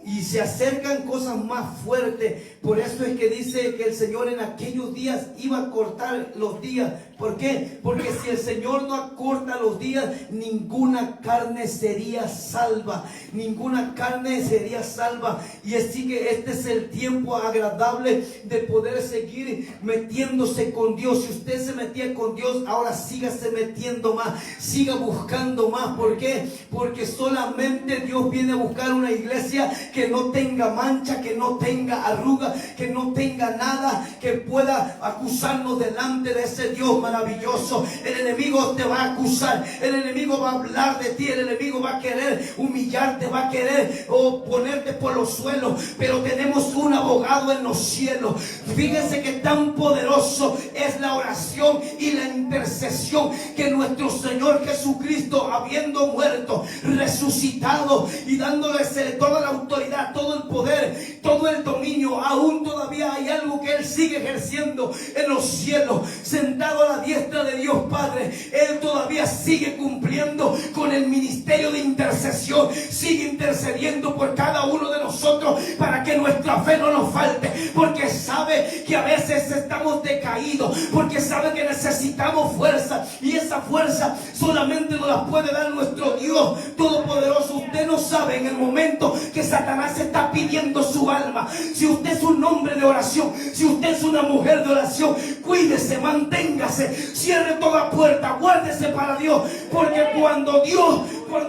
[SPEAKER 1] Y se acercan cosas más fuertes. Por eso es que dice que el Señor en aquellos días iba a cortar los días. ¿Por qué? Porque si el Señor no acorta los días, ninguna carne sería salva. Ninguna carne sería salva. Y así que este es el tiempo agradable de poder seguir metiéndose con Dios. Si usted se metía con Dios, ahora sígase metiendo más. Siga buscando más. ¿Por qué? Porque solamente Dios viene a buscar una iglesia que no tenga mancha, que no tenga arruga, que no tenga nada que pueda acusarnos delante de ese Dios maravilloso. El enemigo te va a acusar, el enemigo va a hablar de ti, el enemigo va a querer humillarte, va a querer ponerte por los suelos, pero tenemos un abogado en los cielos. Fíjense que tan poderoso es la oración y la intercesión, que nuestro Señor Jesucristo, habiendo muerto, resucitado y dándole toda la autoridad, todo el poder, todo el dominio, aún todavía hay algo que Él sigue ejerciendo en los cielos, sentado a la diestra de Dios Padre. Él todavía sigue cumpliendo con el ministerio de intercesión, sigue intercediendo por cada uno de nosotros para que nuestra fe no nos falte, porque sabe que a veces estamos decaídos, porque sabe que necesitamos fuerza, y esa fuerza solamente nos la puede dar nuestro Dios Todopoderoso. Usted no sabe en el momento que Satanás está pidiendo su alma. Si usted es un hombre de oración, si usted es una mujer de oración, cuídese, manténgase, cierre toda puerta, guárdese para Dios, porque cuando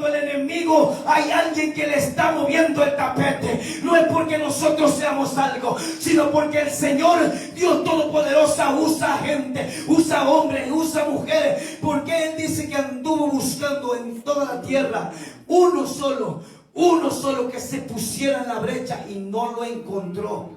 [SPEAKER 1] el enemigo, hay alguien que le está moviendo el tapete, no es porque nosotros seamos algo, sino porque el Señor Dios Todopoderoso usa gente, usa hombres, usa mujeres, porque Él dice que anduvo buscando en toda la tierra uno solo que se pusiera en la brecha, y no lo encontró.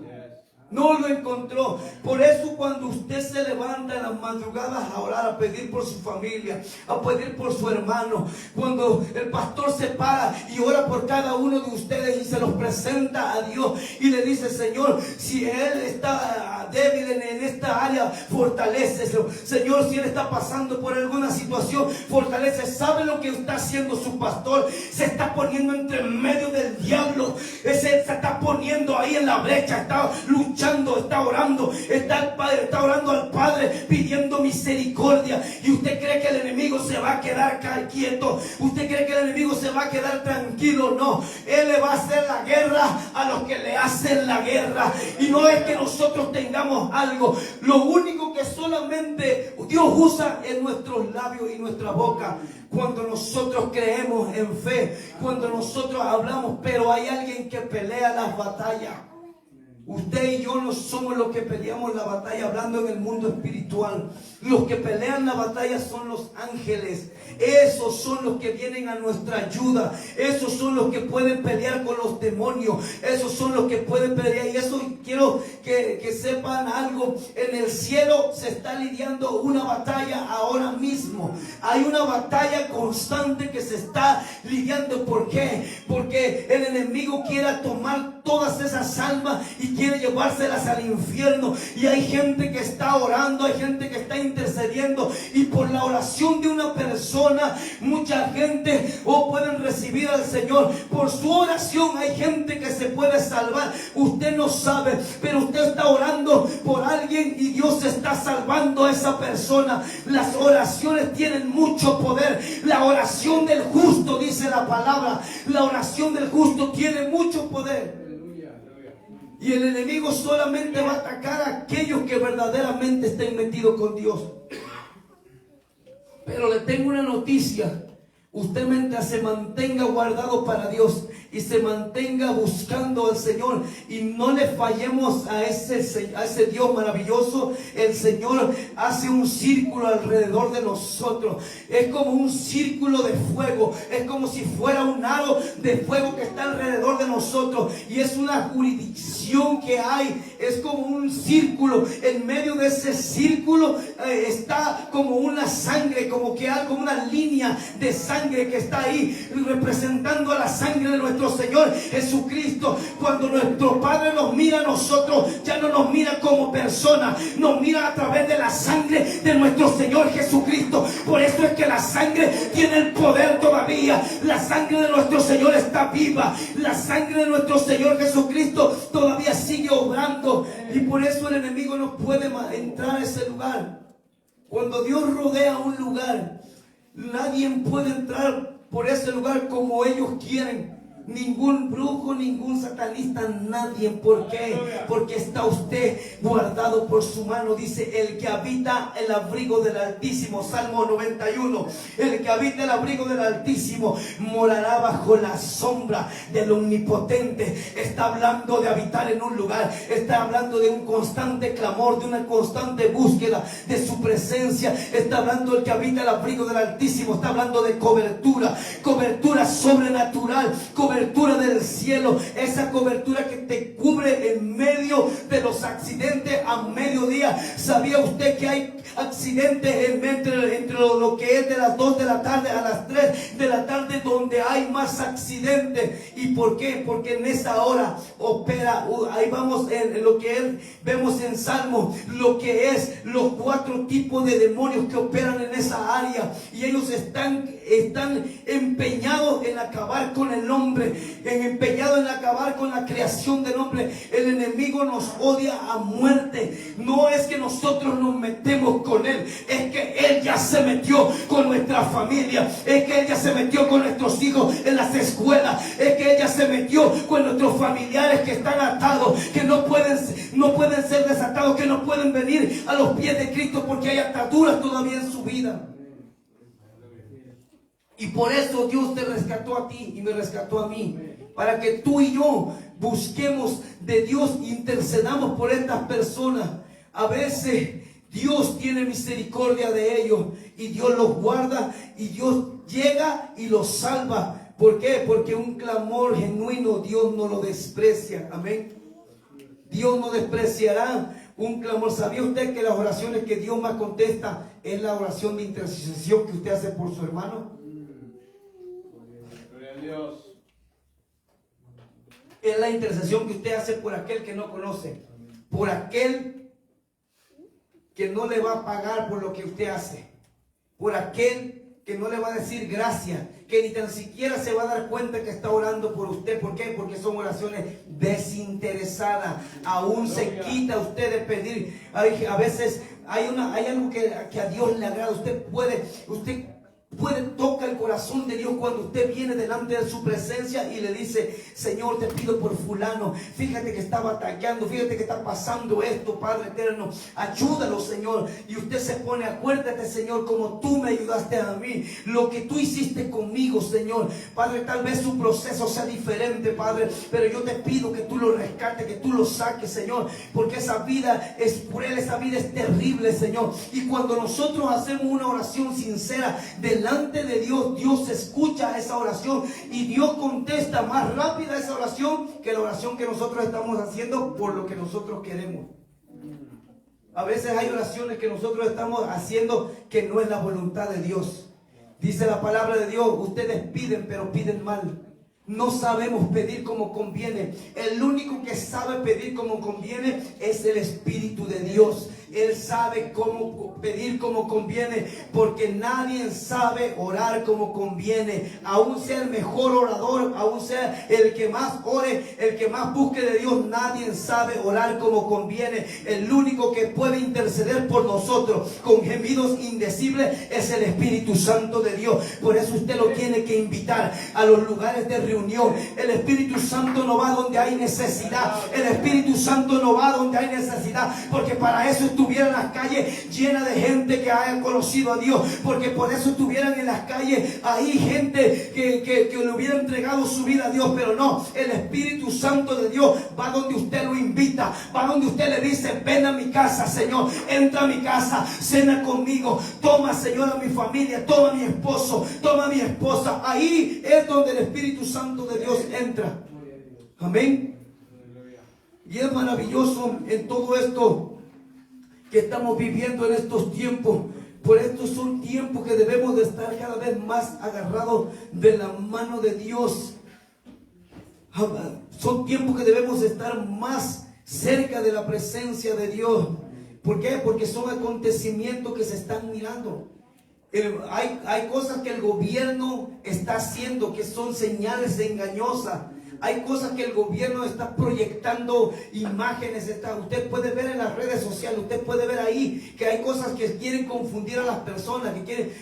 [SPEAKER 1] No lo encontró. Por eso cuando usted se levanta en las madrugadas a orar, a pedir por su familia, a pedir por su hermano, cuando el pastor se para y ora por cada uno de ustedes y se los presenta a Dios y le dice: Señor, si él está débil en esta área, fortalécelo. Señor, si él está pasando por alguna situación, fortalece. ¿Sabe lo que está haciendo su pastor? Se está poniendo entre medio del diablo. Se está poniendo ahí en la brecha, está luchando, está orando, está orando al Padre pidiendo misericordia. Y usted cree que el enemigo se va a quedar quieto, usted cree que el enemigo se va a quedar tranquilo. No, él le va a hacer la guerra a los que le hacen la guerra. Y no es que nosotros tengamos algo, lo único que solamente Dios usa es nuestros labios y nuestra boca. Cuando nosotros creemos en fe, cuando nosotros hablamos, pero hay alguien que pelea las batallas. Usted y yo no somos los que peleamos la batalla, hablando en el mundo espiritual. Los que pelean la batalla son los ángeles. Esos son los que vienen a nuestra ayuda. Esos son los que pueden pelear con los demonios. Esos son los que pueden pelear. Y eso quiero que sepan algo. En el cielo se está lidiando una batalla ahora mismo. Hay una batalla constante que se está lidiando. ¿Por qué? Porque el enemigo quiere tomar todas esas almas y quiere llevárselas al infierno. Y hay gente que está orando, hay gente que está intercediendo, y por la oración de una persona mucha gente pueden recibir al Señor. Por su oración hay gente que se puede salvar. Usted no sabe, pero usted está orando por alguien y Dios está salvando a esa persona. Las oraciones tienen mucho poder. La oración del justo, dice la palabra, la oración del justo tiene mucho poder. Y el enemigo solamente va a atacar a aquellos que verdaderamente estén metidos con Dios. Pero le tengo una noticia. Usted mientras se mantenga guardado para Dios y se mantenga buscando al Señor y no le fallemos a ese Dios maravilloso, el Señor hace un círculo alrededor de nosotros. Es como un círculo de fuego, es como si fuera un aro de fuego que está alrededor de nosotros, y es una jurisdicción que hay. Es como un círculo. En medio de ese círculo está como una sangre, como que algo, una línea de sangre que está ahí representando a la sangre de nuestro Señor Jesucristo. Cuando nuestro Padre nos mira a nosotros, ya no nos mira como personas, nos mira a través de la sangre de nuestro Señor Jesucristo. Por eso es que la sangre tiene el poder todavía. La sangre de nuestro Señor está viva. La sangre de nuestro Señor Jesucristo todavía sigue obrando. Y por eso el enemigo no puede entrar a ese lugar. Cuando Dios rodea un lugar, nadie puede entrar por ese lugar como ellos quieren. Ningún brujo, ningún satanista, nadie. ¿Por qué? Porque está usted guardado por su mano. Dice: el que habita el abrigo del Altísimo, Salmo 91, el que habita el abrigo del Altísimo morará bajo la sombra del Omnipotente. Está hablando de habitar en un lugar, está hablando de un constante clamor, de una constante búsqueda de su presencia. Está hablando del que habita el abrigo del Altísimo, está hablando de cobertura, cobertura sobrenatural, cobertura del cielo, esa cobertura que te cubre en medio de los accidentes a mediodía. ¿Sabía usted que hay accidentes entre lo que es de las 2 de la tarde a las 3 de la tarde, donde hay más accidentes? ¿Y por qué? Porque en esa hora opera, ahí vamos en lo que vemos en Salmo, lo que es los 4 tipos de demonios que operan en esa área, y ellos están empeñados en acabar con el hombre, empeñados en acabar con la creación del hombre. El enemigo nos odia a muerte. No es que nosotros nos metemos con él, es que él ya se metió con nuestra familia, es que él ya se metió con nuestros hijos en las escuelas, es que él ya se metió con nuestros familiares que están atados, que no pueden ser desatados, que no pueden venir a los pies de Cristo porque hay ataduras todavía en su vida. Y por eso Dios te rescató a ti y me rescató a mí, para que tú y yo busquemos de Dios, intercedamos por estas personas. A veces Dios tiene misericordia de ellos y Dios los guarda, y Dios llega y los salva. ¿Por qué? Porque un clamor genuino Dios no lo desprecia. Amén. Dios no despreciará un clamor. ¿Sabía usted que las oraciones que Dios más contesta es la oración de intercesión que usted hace por su hermano? Dios. Es la intercesión que usted hace por aquel que no conoce, por aquel que no le va a pagar por lo que usted hace, por aquel que no le va a decir gracias, que ni tan siquiera se va a dar cuenta que está orando por usted. ¿Por qué? Porque son oraciones desinteresadas. Aún se quita usted de pedir. A veces hay algo que a Dios le agrada. Usted puede tocar el corazón de Dios cuando usted viene delante de su presencia y le dice: Señor, te pido por fulano, fíjate que está batallando, fíjate que está pasando esto, Padre eterno, ayúdalo, Señor. Y usted se pone: acuérdate, Señor, como tú me ayudaste a mí, lo que tú hiciste conmigo, Señor. Padre, tal vez su proceso sea diferente, Padre, pero yo te pido que tú lo rescates, que tú lo saques, Señor, porque esa vida es por él, esa vida es terrible, Señor. Y cuando nosotros hacemos una oración sincera delante delante de Dios, Dios escucha esa oración y Dios contesta más rápida esa oración que la oración que nosotros estamos haciendo por lo que nosotros queremos. A veces hay oraciones que nosotros estamos haciendo que no es la voluntad de Dios. Dice la palabra de Dios, ustedes piden, pero piden mal. No sabemos pedir como conviene. El único que sabe pedir como conviene es el Espíritu de Dios. Él sabe cómo pedir como conviene, porque nadie sabe orar como conviene. Aún sea el mejor orador, aún sea el que más ore, el que más busque de Dios, nadie sabe orar como conviene. El único que puede interceder por nosotros con gemidos indecibles es el Espíritu Santo de Dios. Por eso usted lo tiene que invitar a los lugares de reunión. El Espíritu Santo no va donde hay necesidad. El Espíritu Santo no va donde hay necesidad, porque para eso estuvieran las calles llenas de gente que haya conocido a Dios, porque por eso estuvieran en las calles ahí gente que le hubiera entregado su vida a Dios. Pero no, el Espíritu Santo de Dios va donde usted lo invita, va donde usted le dice: ven a mi casa, Señor, entra a mi casa, cena conmigo, toma, Señor, a mi familia, toma a mi esposo, toma a mi esposa. Ahí es donde el Espíritu Santo de Dios entra. Amén. Y es maravilloso en todo esto que estamos viviendo en estos tiempos. Por estos son tiempos que debemos de estar cada vez más agarrados de la mano de Dios. Son tiempos que debemos de estar más cerca de la presencia de Dios. ¿Por qué? Porque son acontecimientos que se están mirando. Hay cosas que el gobierno está haciendo que son señales engañosas. Hay cosas que el gobierno está proyectando imágenes. Usted puede ver en las redes sociales, usted puede ver ahí que hay cosas que quieren confundir a las personas,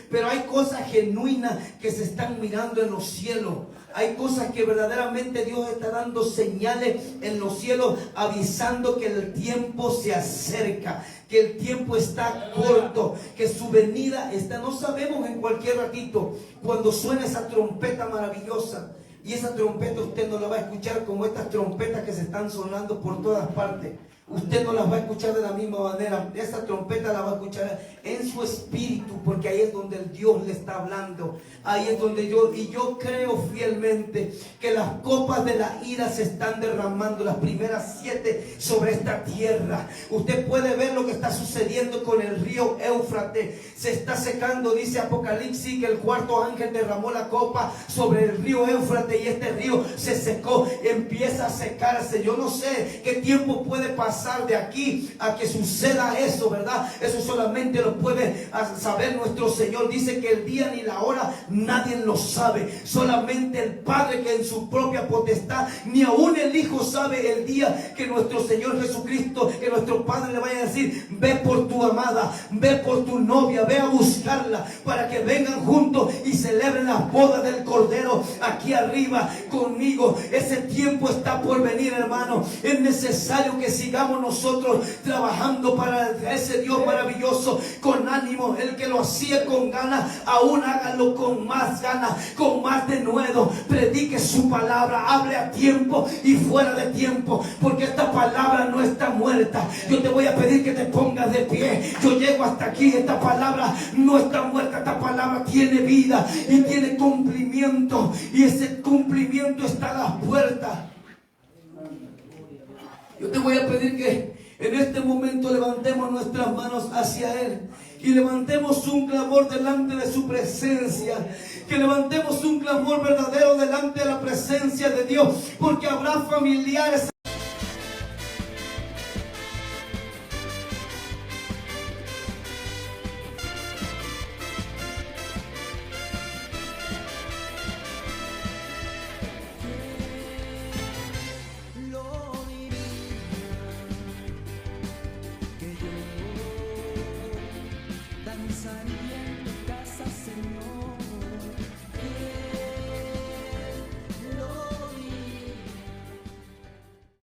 [SPEAKER 1] pero hay cosas genuinas que se están mirando en los cielos. Hay cosas que verdaderamente Dios está dando señales en los cielos, avisando que el tiempo se acerca, que el tiempo está corto, que su venida está. No sabemos en cualquier ratito cuando suene esa trompeta maravillosa. Y esa trompeta usted no la va a escuchar como estas trompetas que se están sonando por todas partes. Usted no las va a escuchar de la misma manera. Esa trompeta la va a escuchar en su espíritu, porque ahí es donde el Dios le está hablando. Ahí es donde yo creo fielmente que las copas de la ira se están derramando, las primeras 7 sobre esta tierra. Usted puede ver lo que está sucediendo con el río Éufrates. Se está secando, dice Apocalipsis, que el cuarto ángel derramó la copa sobre el río Éufrates y este río se secó, empieza a secarse. Yo no sé qué tiempo puede pasar de aquí a que suceda eso, ¿verdad? Eso solamente lo puede saber nuestro Señor. Dice que el día ni la hora nadie lo sabe, solamente el Padre, que en su propia potestad, ni aún el Hijo sabe el día que nuestro Señor Jesucristo, que nuestro Padre le vaya a decir: ve por tu amada, ve por tu novia, ve a buscarla para que vengan juntos y celebren las bodas del Cordero aquí arriba conmigo. Ese tiempo está por venir, hermano. Es necesario que sigamos nosotros trabajando para ese Dios maravilloso con ánimo. El que lo hacía con ganas, aún hágalo con más ganas, con más denuedo. Predique su palabra, hable a tiempo y fuera de tiempo, porque esta palabra no está muerta. Yo te voy a pedir que te pongas de pie. Yo llego hasta aquí. Esta palabra no está muerta, esta palabra tiene vida y tiene cumplimiento, y ese cumplimiento está a las puertas. Yo te voy a pedir que en este momento levantemos nuestras manos hacia Él y levantemos un clamor delante de su presencia. Que levantemos un clamor verdadero delante de la presencia de Dios, porque habrá familiares